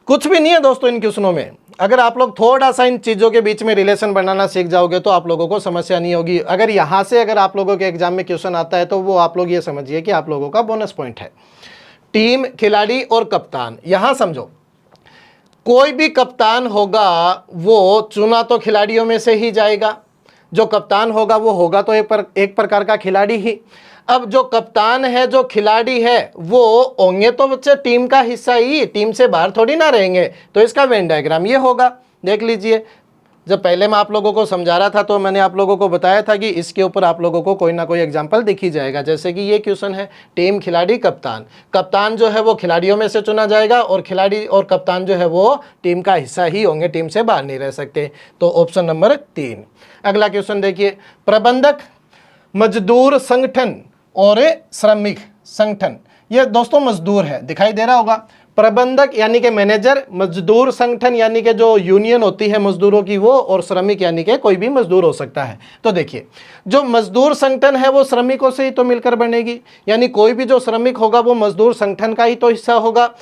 कुछ भी नहीं है दोस्तों इन क्वेश्चनों में। अगर आप लोग थोड़ा सा इन चीज़ों के बीच में रिलेशन बनाना सीख जाओगे तो आप लोगों को समस्या नहीं होगी। अगर यहाँ से अगर आप लोगों के एग्जाम में क्वेश्चन आता है तो वो आप लोग ये समझिए कि आप लोगों का बोनस पॉइंट है। टीम, खिलाड़ी और कप्तान। यहाँ समझो, कोई भी कप्तान होगा वो चुना तो खिलाड़ियों में से ही जाएगा, जो कप्तान होगा वो होगा तो एक प्रकार का खिलाड़ी ही। अब जो कप्तान है, जो खिलाड़ी है, वो होंगे तो बच्चे टीम का हिस्सा ही, टीम से बाहर थोड़ी ना रहेंगे। तो इसका वेन डायग्राम ये होगा। देख लीजिए, जब पहले मैं आप लोगों को समझा रहा था तो मैंने आप लोगों को बताया था कि इसके ऊपर आप लोगों को कोई ना कोई एग्जाम्पल दिख ही जाएगा। जैसे कि ये क्वेश्चन है, टीम, खिलाड़ी, कप्तान। कप्तान जो है वो खिलाड़ियों में से चुना जाएगा और खिलाड़ी और कप्तान जो है वो टीम का हिस्सा ही होंगे, टीम से बाहर नहीं रह सकते। तो ऑप्शन नंबर 3। अगला क्वेश्चन देखिए, प्रबंधक, मजदूर संगठन और श्रमिक संगठन। ये दोस्तों मजदूर है, दिखाई दे रहा होगा। प्रबंधक यानी कि मैनेजर, मजदूर संगठन यानी कि जो यूनियन होती है मजदूरों की वो, और श्रमिक यानी कि कोई भी मजदूर हो सकता है। तो देखिए जो मजदूर संगठन है वो श्रमिकों से ही तो मिलकर बनेगी, यानी कोई भी जो श्रमिक होगा वो मजदूर संगठन का ही तो हिस्सा होगा,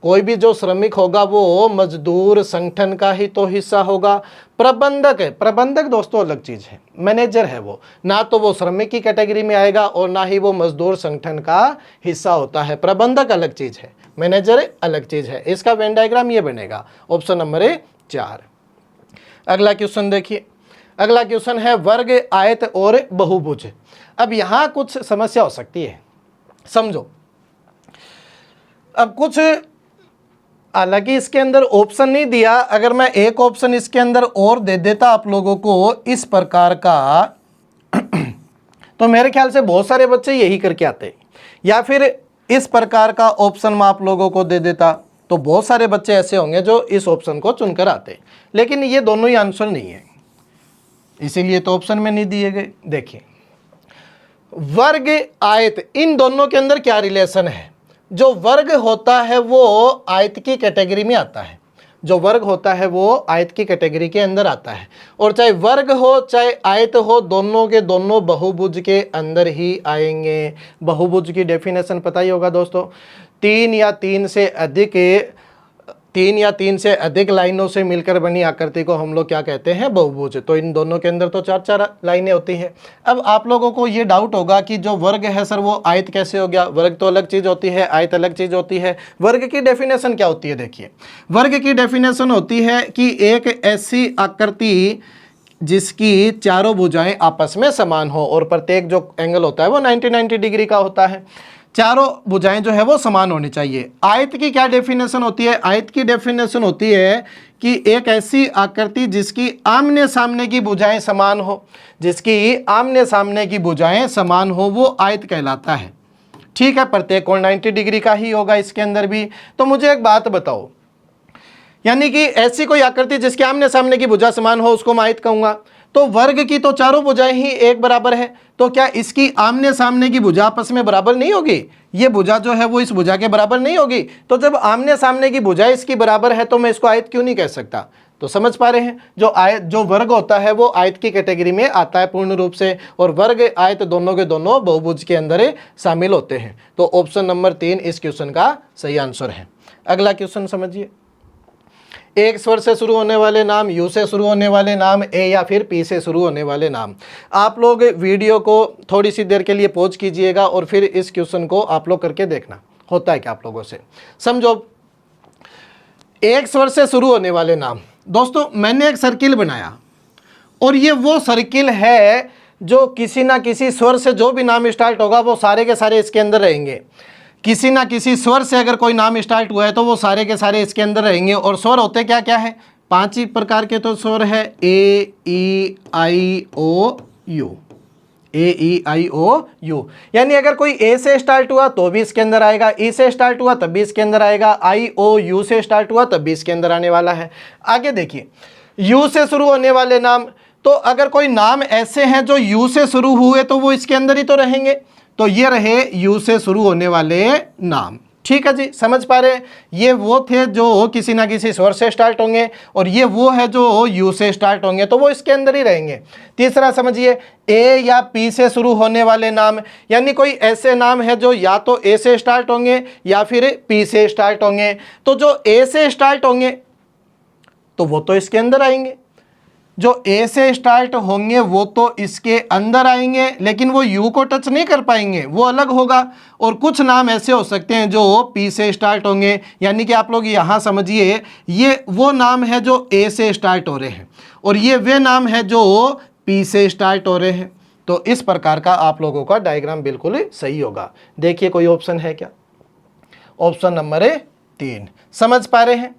कोई भी जो श्रमिक होगा वो मजदूर संगठन का ही तो हिस्सा होगा। प्रबंधक है, प्रबंधक दोस्तों अलग चीज है, मैनेजर है वो, ना तो वो श्रमिक की कैटेगरी में आएगा और ना ही वो मजदूर संगठन का हिस्सा होता है। प्रबंधक अलग चीज है, मैनेजर अलग चीज है। इसका वेन डायग्राम ये बनेगा, ऑप्शन नंबर 4। अगला क्वेश्चन देखिए, अगला क्वेश्चन है वर्ग, आयत और बहुभुज। अब यहां कुछ समस्या हो सकती है, समझो। अब कुछ, हालांकि इसके अंदर ऑप्शन नहीं दिया, अगर मैं एक ऑप्शन इसके अंदर और दे देता आप लोगों को इस प्रकार का तो मेरे ख्याल से बहुत सारे बच्चे यही करके आते, या फिर इस प्रकार का ऑप्शन मैं आप लोगों को दे देता तो बहुत सारे बच्चे ऐसे होंगे जो इस ऑप्शन को चुनकर आते, लेकिन ये दोनों ही आंसर नहीं है, इसीलिए तो ऑप्शन में नहीं दिए गए। देखिए वर्ग, आयत, इन दोनों के अंदर क्या रिलेशन है? जो वर्ग होता है वो आयत की कैटेगरी में आता है, जो वर्ग होता है वो आयत की कैटेगरी के अंदर आता है, और चाहे वर्ग हो चाहे आयत हो दोनों के दोनों बहुभुज के अंदर ही आएंगे। बहुभुज की डेफिनेशन पता ही होगा दोस्तों, तीन या तीन से अधिक लाइनों से मिलकर बनी आकृति को हम लोग क्या कहते हैं? बहुभुज। तो इन दोनों के अंदर तो 4-4 लाइनें होती हैं। अब आप लोगों को ये डाउट होगा कि जो वर्ग है सर वो आयत कैसे हो गया? वर्ग तो अलग चीज़ होती है, आयत अलग चीज़ होती है। वर्ग की डेफिनेशन क्या होती है? देखिए वर्ग की डेफिनेशन होती है कि एक ऐसी आकृति जिसकी चारों भुजाएं आपस में समान हो और प्रत्येक जो एंगल होता है वो 90 डिग्री का होता है, चारों भुजाएं जो है वो समान होनी चाहिए। आयत की क्या डेफिनेशन होती है? आयत की डेफिनेशन होती है कि एक ऐसी आकृति जिसकी आमने सामने की भुजाएं समान हो, जिसकी आमने सामने की भुजाएं समान हो वो आयत कहलाता है। ठीक है, प्रत्येक कोण 90 डिग्री का ही होगा इसके अंदर भी। तो मुझे एक बात बताओ, यानी कि ऐसी कोई आकृति जिसके आमने सामने की भुजा समान हो उसको मैं आयत कहूंगा। तो वर्ग की तो चारों भुजाएं ही एक बराबर है, तो क्या इसकी आमने सामने की भुजा आपस में बराबर नहीं होगी? ये भुजा जो है वो इस भुजा के बराबर नहीं होगी। तो जब आमने सामने की भुजा इसकी बराबर है तो मैं इसको आयत क्यों नहीं कह सकता? तो समझ पा रहे हैं, जो वर्ग होता है वो आयत की कैटेगरी में आता है पूर्ण रूप से, और वर्ग आयत दोनों के दोनों बहुभुज के अंदर शामिल होते हैं। तो ऑप्शन नंबर 3 इस क्वेश्चन का सही आंसर है। अगला क्वेश्चन समझिए, एक स्वर से शुरू होने वाले नाम, यू से शुरू होने वाले नाम, ए या फिर पी से शुरू होने वाले नाम। आप लोग वीडियो को थोड़ी सी देर के लिए पॉज कीजिएगा और फिर इस क्वेश्चन को आप लोग करके देखना होता है क्या आप लोगों से। समझो, एक स्वर से शुरू होने वाले नाम। दोस्तों मैंने एक सर्किल बनाया और ये वो सर्किल है जो किसी ना किसी स्वर से जो भी नाम स्टार्ट होगा वो सारे के सारे इसके अंदर रहेंगे। किसी ना किसी स्वर से अगर कोई नाम स्टार्ट हुआ है तो वो सारे के सारे इसके अंदर रहेंगे। और स्वर होते क्या क्या है? 5 ही प्रकार के तो स्वर है, ए ई आई ओ you, A E I O you. यानी अगर कोई ए से स्टार्ट हुआ तो भी इसके अंदर आएगा, ई से स्टार्ट हुआ तब भी इसके अंदर आएगा, आई ओ यू से स्टार्ट हुआ तब भी इसके अंदर आने वाला है। आगे देखिए, यू से शुरू होने वाले नाम, तो अगर कोई नाम ऐसे हैं जो यू से शुरू हुए तो वो इसके अंदर ही तो रहेंगे। तो ये रहे यू से शुरू होने वाले नाम। ठीक है जी, समझ पा रहे हैं? ये वो थे जो किसी ना किसी स्वर से स्टार्ट होंगे और ये वो है जो यू से स्टार्ट होंगे, तो वो इसके अंदर ही रहेंगे। तीसरा समझिए, ए या पी से शुरू होने वाले नाम, यानी कोई ऐसे नाम है जो या तो ए से स्टार्ट होंगे या फिर पी से स्टार्ट होंगे। तो जो ए से स्टार्ट होंगे तो वो तो इसके अंदर आएंगे, जो ए से स्टार्ट होंगे वो तो इसके अंदर आएंगे, लेकिन वो यू को टच नहीं कर पाएंगे, वो अलग होगा। और कुछ नाम ऐसे हो सकते हैं जो पी से स्टार्ट होंगे, यानी कि आप लोग यहाँ समझिए, ये वो नाम है जो ए से स्टार्ट हो रहे हैं और ये वे नाम है जो पी से स्टार्ट हो रहे हैं। तो इस प्रकार का आप लोगों का डायग्राम बिल्कुल सही होगा। देखिए कोई ऑप्शन है क्या? Option number 3। समझ पा रहे हैं?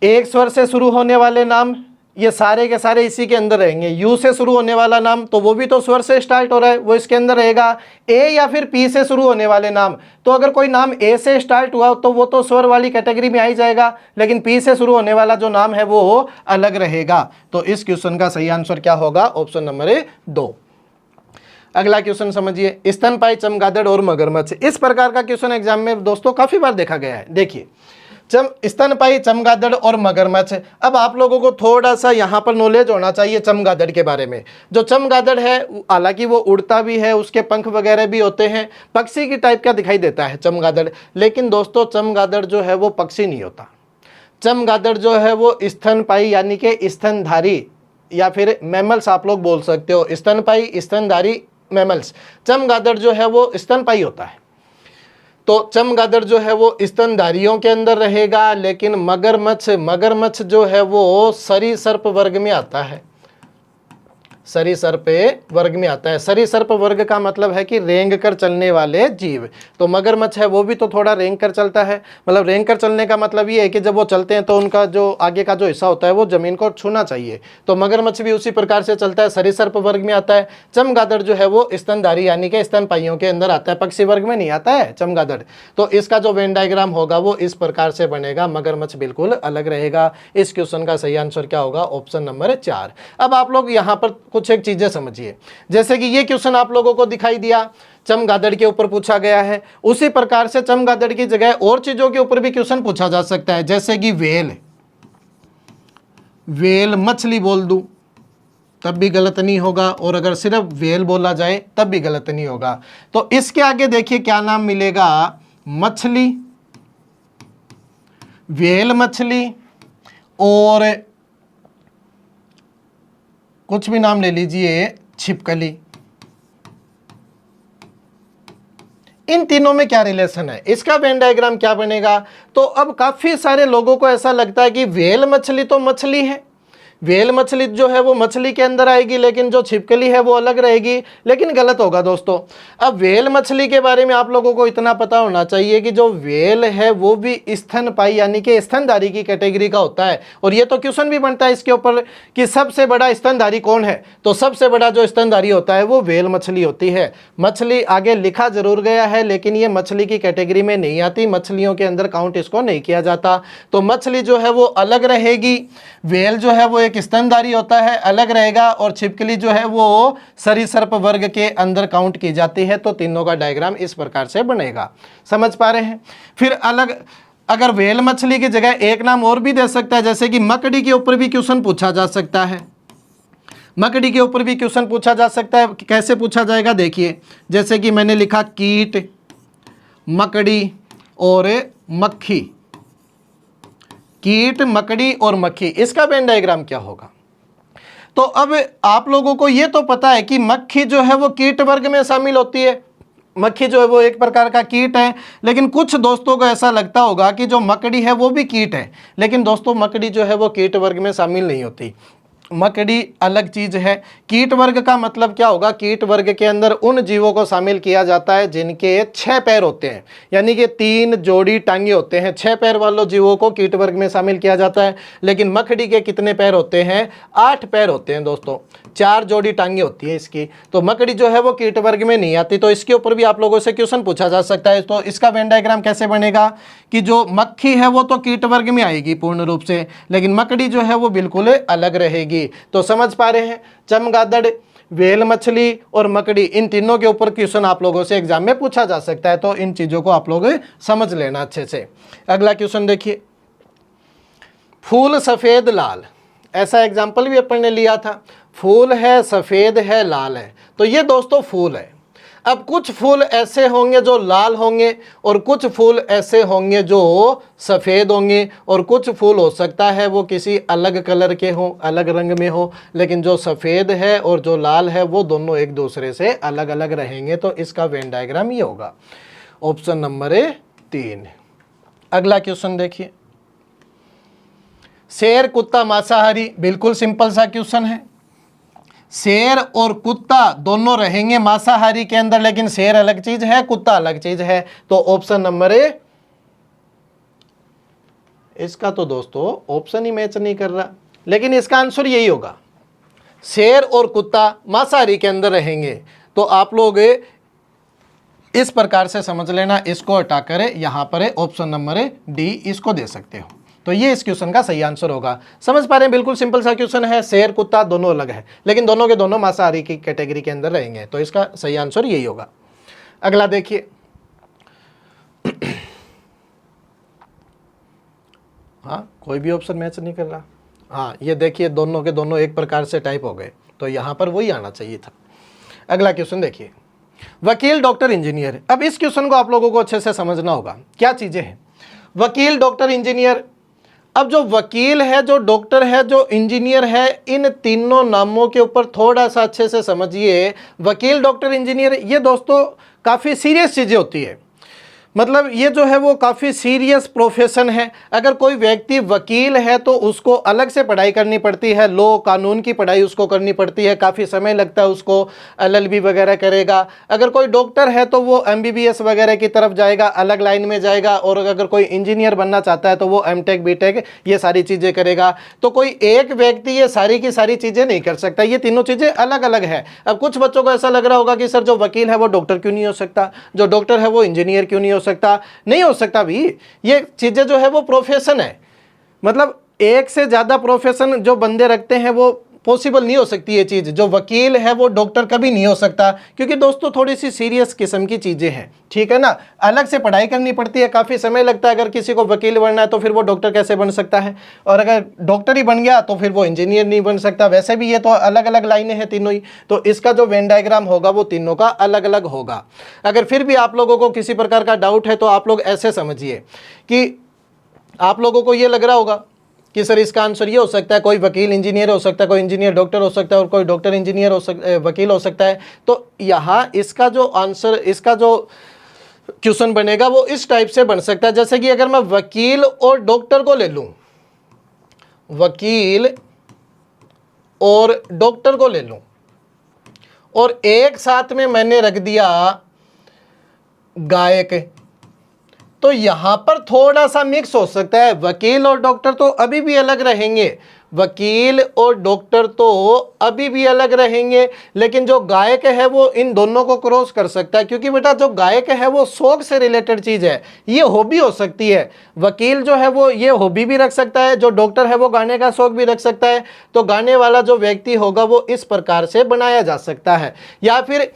एक स्वर से शुरू होने वाले नाम ये सारे के सारे इसी के अंदर रहेंगे। यू से शुरू होने वाला नाम तो वो भी तो स्वर से स्टार्ट हो रहा है, वो इसके अंदर रहेगा। ए या फिर पी से शुरू होने वाले नाम, तो अगर कोई नाम ए से स्टार्ट हुआ तो वो तो स्वर वाली कैटेगरी में आ ही जाएगा, लेकिन पी से शुरू होने वाला जो नाम है वो अलग रहेगा। तो इस क्वेश्चन का सही आंसर क्या होगा? Option number 2। अगला क्वेश्चन समझिए, स्तनपायी, चमगादड़ और मगरमच्छ। इस प्रकार का क्वेश्चन एग्जाम में दोस्तों काफी बार देखा गया है। देखिए, स्तनपायी, चमगादड़ और मगरमच्छ। अब आप लोगों को थोड़ा सा यहाँ पर नॉलेज होना चाहिए चमगादड़ के बारे में। जो चमगादड़ है, हालांकि वो उड़ता भी है, उसके पंख वगैरह भी होते हैं, पक्षी की टाइप का दिखाई देता है चमगादड़। लेकिन दोस्तों चमगादड़ जो है वो पक्षी नहीं होता। चमगादड़ जो है वो स्तनपायी यानी कि स्तनधारी या फिर मैमल्स आप लोग बोल सकते हो। स्तनपायी, स्तनधारी, मैमल्स। चमगादड़ जो है वो स्तनपायी होता है। तो चमगादड़ जो है वो स्तनधारियों के अंदर रहेगा, लेकिन मगरमच्छ जो है वो सरीसृप वर्ग में आता है। सरीसृप वर्ग में आता है। सरीसृप वर्ग का मतलब है कि रेंग कर चलने वाले जीव। तो मगरमच्छ है वो भी तो थोड़ा रेंग कर चलता है। मतलब रेंग कर चलने का मतलब ये है कि जब वो चलते हैं तो उनका जो आगे का जो हिस्सा होता है वो जमीन को छूना चाहिए। तो मगरमच्छ भी उसी प्रकार से चलता है, सरीसृप वर्ग में आता है। चमगादड़ जो है वो स्तनधारी यानी कि स्तनपाइयों के अंदर आता है, पक्षी वर्ग में नहीं आता है चमगादड़। तो इसका जो वेन डायग्राम होगा वो इस प्रकार से बनेगा। मगरमच्छ बिल्कुल अलग रहेगा। इस क्वेश्चन का सही आंसर क्या होगा? Option number 4। अब आप लोग यहाँ पर कुछ एक चीजें समझिए, जैसे कि ये क्वेश्चन आप लोगों को दिखाई दिया, चमगादड़ के ऊपर पूछा गया है। उसी प्रकार से चमगादड़ की जगह और चीजों के ऊपर भी क्वेश्चन पूछा जा सकता है, जैसे कि वेल मछली बोल दूं तब भी गलत नहीं होगा, और अगर सिर्फ वेल बोला जाए तब भी गलत नहीं होगा। तो इसके आगे देखिए क्या नाम मिलेगा? मछली, वेल मछली, और कुछ भी नाम ले लीजिए, छिपकली। इन तीनों में क्या रिलेशन है? इसका वेन डायग्राम क्या बनेगा? तो अब काफी सारे लोगों को ऐसा लगता है कि वेल मछली तो मछली है, वेल मछली जो है वो मछली के अंदर आएगी, लेकिन जो छिपकली है वो अलग रहेगी। लेकिन गलत होगा दोस्तों। अब वेल मछली के बारे में आप लोगों को इतना पता होना चाहिए कि जो वेल है वो भी स्तनपायी यानी कि स्तनधारी की कैटेगरी का होता है। और ये तो क्वेश्चन भी बनता है इसके ऊपर कि सबसे बड़ा स्तनधारी कौन है? तो सबसे बड़ा जो स्तनधारी होता है वो वेल मछली होती है। मछली आगे लिखा जरूर गया है, लेकिन ये मछली की कैटेगरी में नहीं आती, मछलियों के अंदर काउंट इसको नहीं किया जाता। तो मछली जो है वो अलग रहेगी, वेल जो है वो एक स्तनधारी होता है, अलग रहेगा, और छिपकली जो है वो सरीसृप वर्ग के अंदर काउंट की जाती है। तो तीनों का डायग्राम इस प्रकार से बनेगा। समझ पा रहे हैं? फिर अलग, अगर वेल मछली की जगह एक नाम और भी दे सकता है, जैसे कि मकड़ी के ऊपर भी क्वेश्चन पूछा जा सकता है। मकड़ी के ऊपर भी क्वेश्चन पूछा जा सकता है। कैसे पूछा जाएगा? देखिए, जैसे कि मैंने लिखा कीट, मकड़ी और मक्खी। कीट, मकड़ी और मक्खी, इसका वेन डायग्राम क्या होगा? तो अब आप लोगों को यह तो पता है कि मक्खी जो है वो कीट वर्ग में शामिल होती है। मक्खी जो है वो एक प्रकार का कीट है। लेकिन कुछ दोस्तों को ऐसा लगता होगा कि जो मकड़ी है वो भी कीट है, लेकिन दोस्तों मकड़ी जो है वो कीट वर्ग में शामिल नहीं होती। मकड़ी अलग चीज है। कीट वर्ग का मतलब क्या होगा? कीट वर्ग के अंदर उन जीवों को शामिल किया जाता है जिनके 6 पैर होते हैं, यानी कि 3 जोड़ी टांगे होते हैं। 6 पैर वालों जीवों को कीट वर्ग में शामिल किया जाता है। लेकिन मकड़ी के कितने पैर होते हैं? 8 पैर होते हैं दोस्तों, 4 जोड़ी टांगे होती है इसकी। तो मकड़ी जो है वो कीट वर्ग में नहीं आती। तो इसके ऊपर भी आप लोगों से क्वेश्चन पूछा जा सकता है। तो इसका वेन डायग्राम कैसे बनेगा कि जो मक्खी है वो तो कीट वर्ग में आएगी पूर्ण रूप से, लेकिन मकड़ी जो है वो बिल्कुल अलग रहेगी। तो समझ पा रहे हैं? चमगादड़, वेल मछली और मकड़ी, इन तीनों के ऊपर क्वेश्चन आप लोगों से एग्जाम में पूछा जा सकता है। तो इन चीजों को आप लोग समझ लेना अच्छे से। अगला क्वेश्चन देखिए, फूल सफेद लाल। ऐसा एग्जाम्पल भी अपन ने लिया था। फूल है, सफेद है, लाल है। तो ये दोस्तों फूल है। अब कुछ फूल ऐसे होंगे जो लाल होंगे, और कुछ फूल ऐसे होंगे जो सफ़ेद होंगे, और कुछ फूल हो सकता है वो किसी अलग कलर के हो, अलग रंग में हो। लेकिन जो सफ़ेद है और जो लाल है वो दोनों एक दूसरे से अलग अलग रहेंगे। तो इसका वेन डायग्राम ये होगा, ऑप्शन नंबर 3। अगला क्वेश्चन देखिए, शेर, कुत्ता, मांसाहारी। बिल्कुल सिंपल सा क्वेश्चन है। शेर और कुत्ता दोनों रहेंगे मांसाहारी के अंदर, लेकिन शेर अलग चीज है, कुत्ता अलग चीज है। तो ऑप्शन नंबर इसका तो दोस्तों ऑप्शन ही मैच नहीं कर रहा, लेकिन इसका आंसर यही होगा, शेर और कुत्ता मांसाहारी के अंदर रहेंगे। तो आप लोग इस प्रकार से समझ लेना, इसको हटाकर यहां पर ऑप्शन नंबर डी इसको दे सकते हो। तो ये इस क्वेश्चन का सही आंसर होगा। समझ पा रहे हैं, बिल्कुल सिंपल सा क्वेश्चन है। शेर कुत्ता दोनों अलग है, लेकिन दोनों के दोनों मांसाहारी की कैटेगरी के अंदर रहेंगे, तो इसका सही आंसर यही होगा। अगला देखिए, हाँ कोई भी ऑप्शन मैच नहीं कर रहा। हाँ ये देखिए, दोनों के दोनों एक प्रकार से टाइप हो गए, तो यहाँ पर वही आना चाहिए था। अगला क्वेश्चन देखिए, वकील, डॉक्टर, इंजीनियर। अब इस क्वेश्चन को आप लोगों को अच्छे से समझना होगा, क्या चीज़ें हैं वकील, डॉक्टर, इंजीनियर। अब जो वकील है, जो डॉक्टर है, जो इंजीनियर है, इन तीनों नामों के ऊपर थोड़ा सा अच्छे से समझिए। वकील, डॉक्टर, इंजीनियर, ये दोस्तों काफ़ी सीरियस चीज़ें होती है। मतलब ये जो है वो काफ़ी सीरियस प्रोफेशन है। अगर कोई व्यक्ति वकील है तो उसको अलग से पढ़ाई करनी पड़ती है, लॉ कानून की पढ़ाई उसको करनी पड़ती है, काफ़ी समय लगता है उसको, LLB वगैरह करेगा। अगर कोई डॉक्टर है तो वो MBBS वगैरह की तरफ जाएगा, अलग लाइन में जाएगा। और अगर कोई इंजीनियर बनना चाहता है तो वो M.Tech B.Tech ये सारी चीज़ें करेगा। तो कोई एक व्यक्ति ये सारी की सारी चीज़ें नहीं कर सकता, ये तीनों चीज़ें अलग अलग है। अब कुछ बच्चों को ऐसा लग रहा होगा कि सर जो वकील है वो डॉक्टर क्यों नहीं हो सकता, जो डॉक्टर है वो इंजीनियर क्यों नहीं हो सकता। नहीं हो सकता भी, ये चीजें जो है वो प्रोफेशन है। मतलब एक से ज्यादा प्रोफेशन जो बंदे रखते हैं वो पॉसिबल नहीं हो सकती ये चीज। जो वकील है वो डॉक्टर कभी नहीं हो सकता, क्योंकि दोस्तों थोड़ी सी सीरियस किस्म की चीजें हैं, ठीक है ना। अलग से पढ़ाई करनी पड़ती है, काफी समय लगता है। अगर किसी को वकील बनना है तो फिर वो डॉक्टर कैसे बन सकता है, और अगर डॉक्टर ही बन गया तो फिर वो इंजीनियर नहीं बन सकता। वैसे भी ये तो अलग अलग लाइनें हैं तीनों ही, तो इसका जो वेन डायग्राम होगा वो तीनों का अलग अलग होगा। अगर फिर भी आप लोगों को किसी प्रकार का डाउट है तो आप लोग ऐसे समझिए कि आप लोगों को ये लग रहा होगा कि सर इसका आंसर ये हो सकता है, कोई वकील इंजीनियर हो सकता है, कोई इंजीनियर डॉक्टर हो सकता है, और कोई डॉक्टर इंजीनियर हो सकता, वकील हो सकता है। तो यहाँ इसका जो आंसर, इसका जो क्वेश्चन बनेगा वो इस टाइप से बन सकता है, जैसे कि अगर मैं वकील और डॉक्टर को ले लूं, वकील और डॉक्टर को ले लूं, और एक साथ में मैंने रख दिया गायक, तो यहां पर थोड़ा सा मिक्स हो सकता है। वकील और डॉक्टर तो अभी भी अलग रहेंगे, वकील और डॉक्टर तो अभी भी अलग रहेंगे, लेकिन जो गायक है वो इन दोनों को क्रॉस कर सकता है। क्योंकि बेटा जो गायक है वो शौक से रिलेटेड चीज है, ये हॉबी हो सकती है। वकील जो है वो ये हॉबी भी रख सकता है, जो डॉक्टर है वो गाने का शौक भी रख सकता है। तो गाने वाला जो व्यक्ति होगा वो इस प्रकार से बनाया जा सकता है। या फिर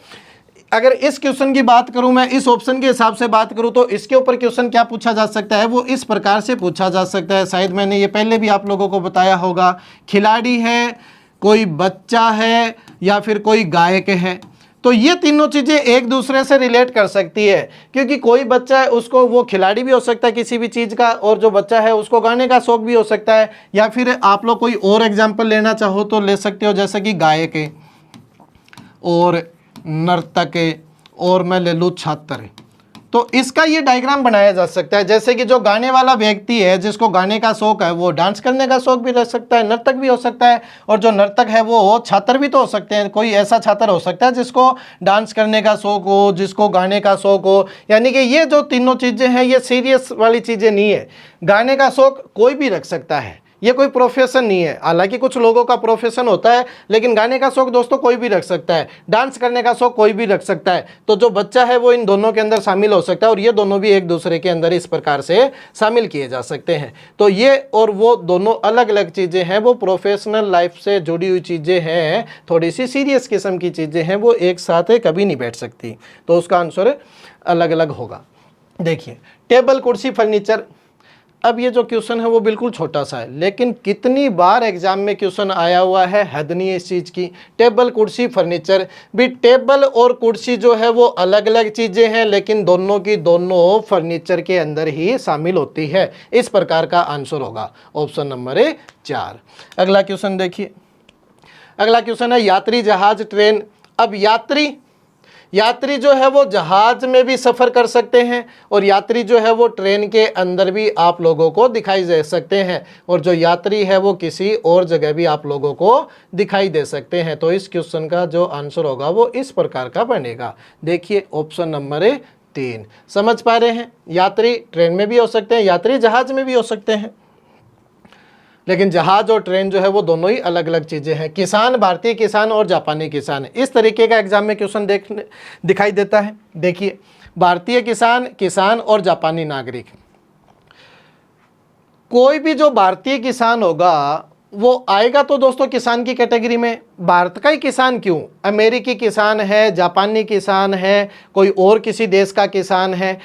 अगर इस क्वेश्चन की बात करूं, मैं इस ऑप्शन के हिसाब से बात करूं, तो इसके ऊपर क्वेश्चन क्या पूछा जा सकता है, वो इस प्रकार से पूछा जा सकता है। शायद मैंने ये पहले भी आप लोगों को बताया होगा। खिलाड़ी है, कोई बच्चा है, या फिर कोई गायक है। तो ये तीनों चीज़ें एक दूसरे से रिलेट कर सकती है, क्योंकि कोई बच्चा है उसको वो खिलाड़ी भी हो सकता है किसी भी चीज़ का, और जो बच्चा है उसको गाने का शौक भी हो सकता है। या फिर आप लोग कोई और एग्जाम्पल लेना चाहो तो ले सकते हो, जैसे कि गायक है और नर्तक है, और मैं ले लूँ छात्र। तो इसका ये डायग्राम बनाया जा सकता है। जैसे कि जो गाने वाला व्यक्ति है, जिसको गाने का शौक है, वो डांस करने का शौक भी रह सकता है, नर्तक भी हो सकता है। और जो नर्तक है वो छात्र भी तो हो सकते हैं। कोई ऐसा छात्र हो सकता है जिसको डांस करने का शौक हो, जिसको गाने का शौक हो। यानी कि ये जो तीनों चीज़ें हैं ये सीरियस वाली चीज़ें नहीं है। गाने का शौक कोई भी रख सकता है, ये कोई प्रोफेशन नहीं है। हालांकि कुछ लोगों का प्रोफेशन होता है, लेकिन गाने का शौक दोस्तों कोई भी रख सकता है, डांस करने का शौक कोई भी रख सकता है। तो जो बच्चा है वो इन दोनों के अंदर शामिल हो सकता है, और ये दोनों भी एक दूसरे के अंदर इस प्रकार से शामिल किए जा सकते हैं। तो ये और वो दोनों अलग अलग चीज़ें हैं, वो प्रोफेशनल लाइफ से जुड़ी हुई चीज़ें हैं, थोड़ी सी सीरियस किस्म की चीज़ें हैं, वो एक साथ कभी नहीं बैठ सकती। तो उसका आंसर अलग अलग होगा। देखिए, टेबल, कुर्सी, फर्नीचर। अब ये जो क्वेश्चन है वो बिल्कुल छोटा सा है, लेकिन कितनी बार एग्जाम में क्वेश्चन आया हुआ है, हद नहीं है इस चीज़ की। टेबल, कुर्सी, फर्नीचर। भी टेबल और कुर्सी जो है वो अलग अलग चीज़ें हैं, लेकिन दोनों की दोनों फर्नीचर के अंदर ही शामिल होती है। इस प्रकार का आंसर होगा ऑप्शन नंबर 4। अगला क्वेश्चन देखिए, अगला क्वेश्चन है यात्री, जहाज, ट्रेन। अब यात्री जो है वो जहाज में भी सफ़र कर सकते हैं, और यात्री जो है वो ट्रेन के अंदर भी आप लोगों को दिखाई दे सकते हैं, और जो यात्री है वो किसी और जगह भी आप लोगों को दिखाई दे सकते हैं। तो इस क्वेश्चन का जो आंसर होगा वो इस प्रकार का बनेगा। देखिए ऑप्शन नंबर 3। समझ पा रहे हैं, यात्री ट्रेन में भी हो सकते हैं, यात्री जहाज में भी हो सकते हैं, लेकिन जहाज और ट्रेन जो है वो दोनों ही अलग अलग चीज़ें हैं। किसान, भारतीय किसान और जापानी किसान, इस तरीके का एग्जाम में क्वेश्चन दिखाई देता है। देखिए, भारतीय किसान, किसान और जापानी नागरिक। कोई भी जो भारतीय किसान होगा वो आएगा तो दोस्तों किसान की कैटेगरी में। भारत का ही किसान क्यों, अमेरिकी किसान है, जापानी किसान है, कोई और किसी देश का किसान है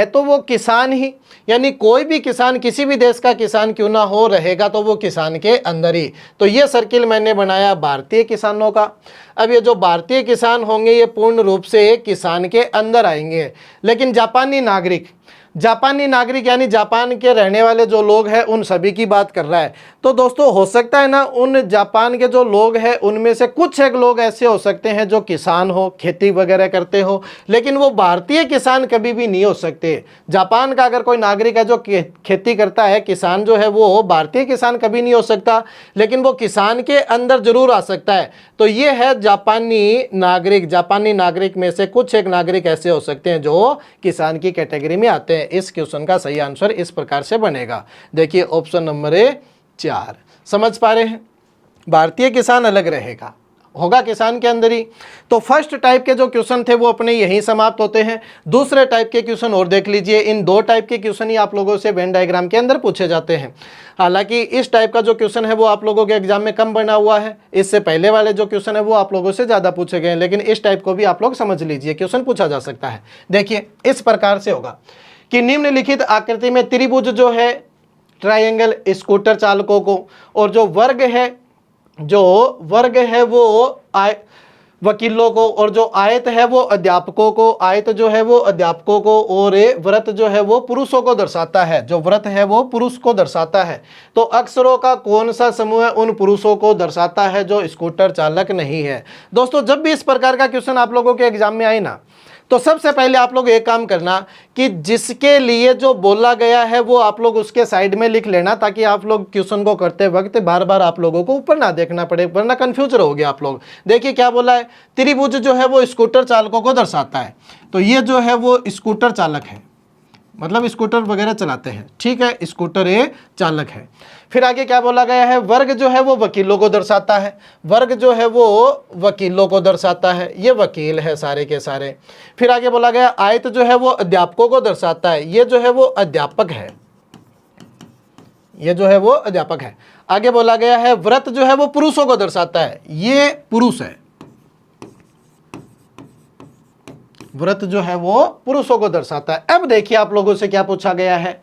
तो वो किसान ही, यानी कोई भी किसान किसी भी देश का किसान क्यों ना हो, रहेगा तो वो किसान के अंदर ही। तो ये सर्किल मैंने बनाया भारतीय किसानों का। अब ये जो भारतीय किसान होंगे ये पूर्ण रूप से किसान के अंदर आएंगे। लेकिन जापानी नागरिक यानी जापान के रहने वाले जो लोग हैं उन सभी की बात कर रहा है। तो दोस्तों हो सकता है ना उन जापान के जो लोग हैं उनमें से कुछ एक लोग ऐसे हो सकते हैं जो किसान हो, खेती वगैरह करते हो, लेकिन वो भारतीय किसान कभी भी नहीं हो सकते। जापान का अगर कोई नागरिक है जो खेती करता है, किसान जो है वो भारतीय किसान कभी नहीं हो सकता, लेकिन वो किसान के अंदर जरूर आ सकता है। तो ये है जापानी नागरिक में से कुछ एक नागरिक ऐसे हो सकते हैं जो किसान की कैटेगरी में आते हैं। इस क्वेश्चन का सही आंसर इस प्रकार से बनेगा। देखिए ऑप्शन नंबर 4। समझ पा रहे हैं, भारतीय किसान अलग रहेगा, होगा किसान के अंदर ही। तो फर्स्ट टाइप के जो क्वेश्चन थे वो अपने यहीं समाप्त होते हैं। दूसरे टाइप के क्वेश्चन और देख लीजिए। इन 2 टाइप के क्वेश्चन ही आप लोगों से वेन डायग्राम के अंदर पूछे जाते हैं। हालांकि इस टाइप का जो क्वेश्चन है वो आप लोगों के एग्जाम में कम बना हुआ है, इससे पहले वाले जो क्वेश्चन है वो आप लोगों से ज़्यादा पूछे गए हैं, लेकिन इस टाइप को भी आप लोग समझ लीजिए, क्वेश्चन पूछा जा सकता है। देखिए इस प्रकार से होगा कि निम्नलिखित आकृति में त्रिभुज जो है ट्रायंगल स्कूटर चालकों को, और जो वर्ग है वो वकीलों को, और जो आयत है वो अध्यापकों को, आयत जो है वो अध्यापकों को, और व्रत जो है वो पुरुषों को दर्शाता है, जो व्रत है वो पुरुष को दर्शाता है। तो अक्षरों का कौन सा समूह उन पुरुषों को दर्शाता है जो स्कूटर चालक नहीं है। दोस्तों जब भी इस प्रकार का क्वेश्चन आप लोगों के एग्जाम में आए ना, तो सबसे पहले आप लोग एक काम करना कि जिसके लिए जो बोला गया है वो आप लोग उसके साइड में लिख लेना, ताकि आप लोग क्वेश्चन को करते वक्त बार बार आप लोगों को ऊपर ना देखना पड़े, वरना कंफ्यूज रहोगे आप लोग। देखिए क्या बोला है, त्रिभुज जो है वो स्कूटर चालकों को दर्शाता है। तो ये जो है वो स्कूटर चालक है, मतलब स्कूटर वगैरह चलाते हैं, ठीक है, स्कूटर ये चालक है। फिर आगे क्या बोला गया है, वर्ग जो है वो वकीलों को दर्शाता है, वर्ग जो है वो वकीलों को दर्शाता है, ये वकील है सारे के सारे। फिर आगे बोला गया आयत जो है वो अध्यापकों को दर्शाता है, ये जो है वो अध्यापक है, ये जो है वो अध्यापक है। आगे बोला गया है व्रत जो है वो पुरुषों को दर्शाता है, ये पुरुष है, व्रत जो है वो पुरुषों को दर्शाता है। अब देखिए आप लोगों से क्या पूछा गया है,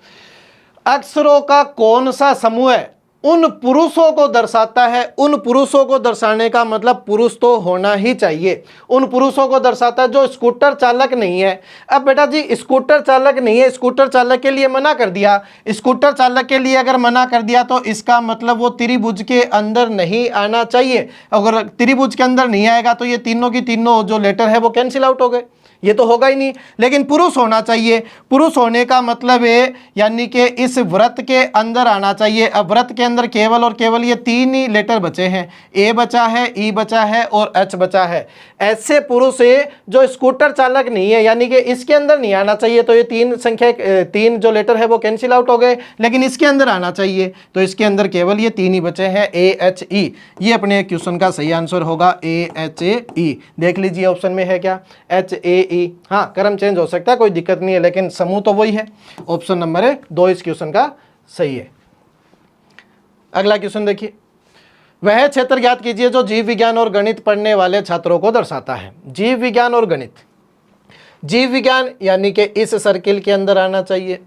अक्षरों का कौन सा समूह उन पुरुषों को दर्शाता है। उन पुरुषों को दर्शाने का मतलब पुरुष तो होना ही चाहिए, उन पुरुषों को दर्शाता है जो स्कूटर चालक नहीं है। अब बेटा जी स्कूटर चालक नहीं है, स्कूटर चालक के लिए मना कर दिया, स्कूटर चालक के लिए अगर मना कर दिया तो इसका मतलब वो त्रिभुज के अंदर नहीं आना चाहिए। अगर त्रिभुज के अंदर नहीं आएगा तो ये तीनों की तीनों जो लेटर है वो कैंसिल आउट हो गए, ये तो होगा ही नहीं। लेकिन पुरुष होना चाहिए, पुरुष होने का मतलब है यानी कि इस व्रत के अंदर आना चाहिए। अब व्रत के अंदर केवल और केवल ये 3 ही लेटर बचे हैं, ए बचा है, ई बचा है और एच बचा है। ऐसे पुरुष है जो स्कूटर चालक नहीं है, यानी कि इसके अंदर नहीं आना चाहिए, तो ये 3 जो लेटर है वो कैंसिल आउट हो गए, लेकिन इसके अंदर आना चाहिए, तो इसके अंदर केवल ये 3 ही बचे हैं, ए एच ई। ये अपने क्वेश्चन का सही आंसर होगा, ए एच ए ई। देख लीजिए ऑप्शन में है क्या, एच ए ई। हाँ क्रम चेंज हो सकता है, कोई दिक्कत नहीं है, लेकिन समूह तो वही है। ऑप्शन नंबर 2 इस क्वेश्चन का सही है। अगला क्वेश्चन देखिए, वह क्षेत्र ज्ञात कीजिए जो जीव विज्ञान और गणित पढ़ने वाले छात्रों को दर्शाता है। जीव विज्ञान और गणित, जीव विज्ञान यानी कि इस सर्किल के अंदर आना चाहिए,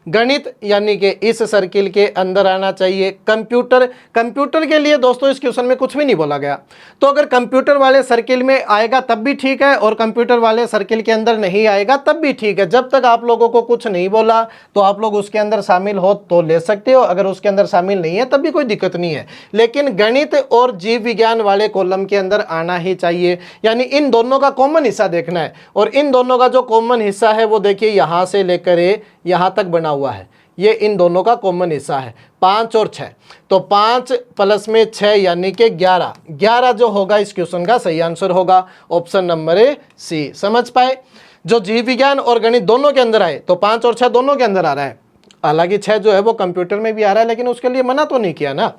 गणित यानी कि इस सर्किल के अंदर आना चाहिए। कंप्यूटर के लिए दोस्तों इस क्वेश्चन में कुछ भी नहीं बोला गया, तो अगर कंप्यूटर वाले सर्किल में आएगा तब भी ठीक है, और कंप्यूटर वाले सर्किल के अंदर नहीं आएगा तब भी ठीक है। जब तक आप लोगों को कुछ नहीं बोला तो आप लोग उसके अंदर शामिल हो तो ले सकते हो, अगर उसके अंदर शामिल नहीं है तब भी कोई दिक्कत नहीं है, लेकिन गणित और जीव विज्ञान वाले कॉलम के अंदर आना ही चाहिए। यानी इन दोनों का कॉमन हिस्सा देखना है, और इन दोनों का जो कॉमन हिस्सा है वो देखिए यहाँ से लेकर यहाँ तक बना हुआ है, ये इन दोनों का कॉमन हिस्सा है 5 और 6। तो 5 प्लस में 6 यानी कि 11 जो होगा इस क्वेश्चन का सही आंसर होगा, ऑप्शन नंबर सी। समझ पाए, जो जीव विज्ञान और गणित दोनों के अंदर आए तो 5 और 6 दोनों के अंदर आ रहा है। हालांकि 6 जो है वो कंप्यूटर में भी आ रहा है, लेकिन उसके लिए मना तो नहीं किया ना।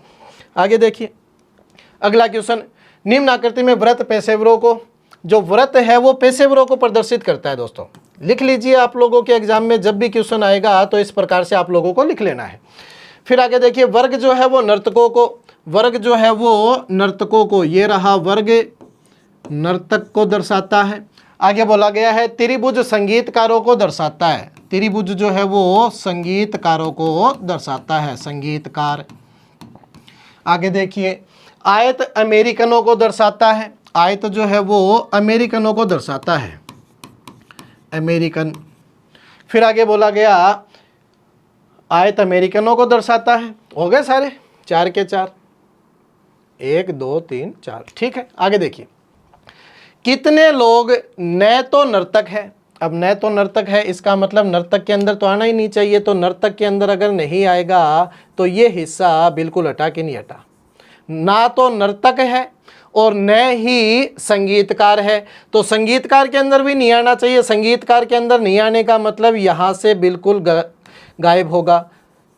आगे देखिए अगला क्वेश्चन, निम्न आकृति में व्रत पेशेवरों को, जो व्रत है वो पेशेवरों को प्रदर्शित करता है। दोस्तों लिख लीजिए, आप लोगों के एग्जाम में जब भी क्वेश्चन आएगा तो इस प्रकार से आप लोगों को लिख लेना है। फिर आगे देखिए वर्ग जो है वो नर्तकों को, वर्ग जो है वो नर्तकों को, ये रहा वर्ग नर्तक को दर्शाता है। आगे बोला गया है त्रिभुज संगीतकारों को दर्शाता है, त्रिभुज जो है वो संगीतकारों को दर्शाता है, संगीतकार। आगे देखिए आयत अमेरिकनों को दर्शाता है, आयत जो है वो अमेरिकनों को दर्शाता है, अमेरिकन। फिर आगे बोला गया आयत अमेरिकनों को दर्शाता है। हो गए सारे 4 के 4, 1 2 3 4, ठीक है। आगे देखिए कितने लोग न तो नर्तक है। अब न तो नर्तक है इसका मतलब नर्तक के अंदर तो आना ही नहीं चाहिए, तो नर्तक के अंदर अगर नहीं आएगा तो ये हिस्सा बिल्कुल हटा के नहीं हटा। ना तो नर्तक है और न ही संगीतकार है, तो संगीतकार के अंदर भी नहीं आना चाहिए। संगीतकार के अंदर नहीं आने का मतलब यहाँ से बिल्कुल गायब होगा।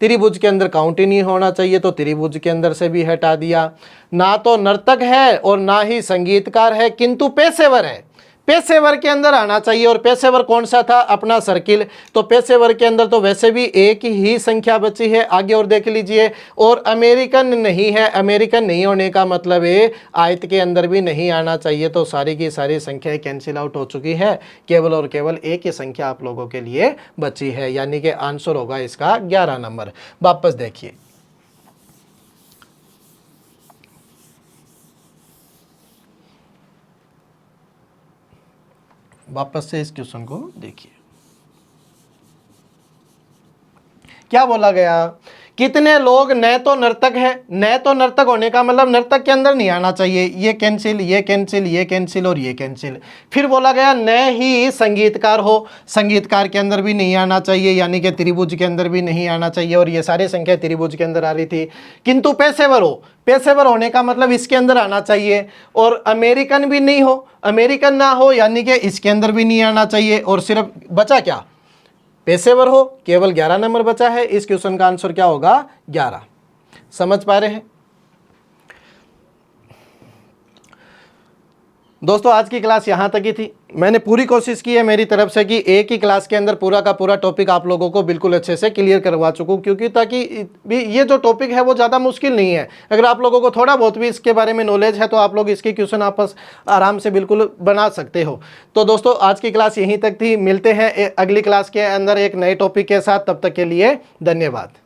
त्रिभुज के अंदर काउंट ही नहीं होना चाहिए, तो त्रिभुज के अंदर से भी हटा दिया। ना तो नर्तक है और ना ही संगीतकार है, किंतु पेशेवर है, पेशेवर के अंदर आना चाहिए। और पेशेवर कौन सा था? अपना सर्किल। तो पेशेवर के अंदर तो वैसे भी एक ही संख्या बची है। आगे और देख लीजिए। और अमेरिकन नहीं है, अमेरिकन नहीं होने का मतलब है आयत के अंदर भी नहीं आना चाहिए। तो सारी की सारी संख्याएं कैंसिल आउट हो चुकी है, केवल और केवल एक ही संख्या आप लोगों के लिए बची है, यानी कि आंसर होगा इसका 11 नंबर। वापस देखिए वापस से इस क्वेश्चन को देखिए क्या बोला गया। कितने लोग न तो नर्तक है, न तो नर्तक होने का मतलब नर्तक के अंदर नहीं आना चाहिए, ये कैंसिल, ये कैंसिल, ये कैंसिल और ये कैंसिल। फिर बोला गया न ही संगीतकार हो, संगीतकार के अंदर भी नहीं आना चाहिए, यानी कि त्रिभुज के अंदर भी नहीं आना चाहिए, और ये सारी संख्या त्रिभुज के अंदर आ रही थी। किंतु पेशेवर हो, पेशेवर होने का मतलब इसके अंदर आना चाहिए। और अमेरिकन भी नहीं हो, अमेरिकन ना हो यानी कि इसके अंदर भी नहीं आना चाहिए। और सिर्फ बचा क्या? पेशेवर हो, केवल 11 नंबर बचा है। इस क्वेश्चन का आंसर क्या होगा? 11। समझ पा रहे हैं दोस्तों? आज की क्लास यहाँ तक ही थी। मैंने पूरी कोशिश की है मेरी तरफ से कि एक ही क्लास के अंदर पूरा का पूरा टॉपिक आप लोगों को बिल्कुल अच्छे से क्लियर करवा चुकूँ, क्योंकि ताकि भी ये जो टॉपिक है वो ज़्यादा मुश्किल नहीं है। अगर आप लोगों को थोड़ा बहुत भी इसके बारे में नॉलेज है तो आप लोग इसके क्वेश्चन आपस आराम से बिल्कुल बना सकते हो। तो दोस्तों आज की क्लास यहीं तक थी। मिलते हैं अगली क्लास के अंदर एक नए टॉपिक के साथ। तब तक के लिए धन्यवाद।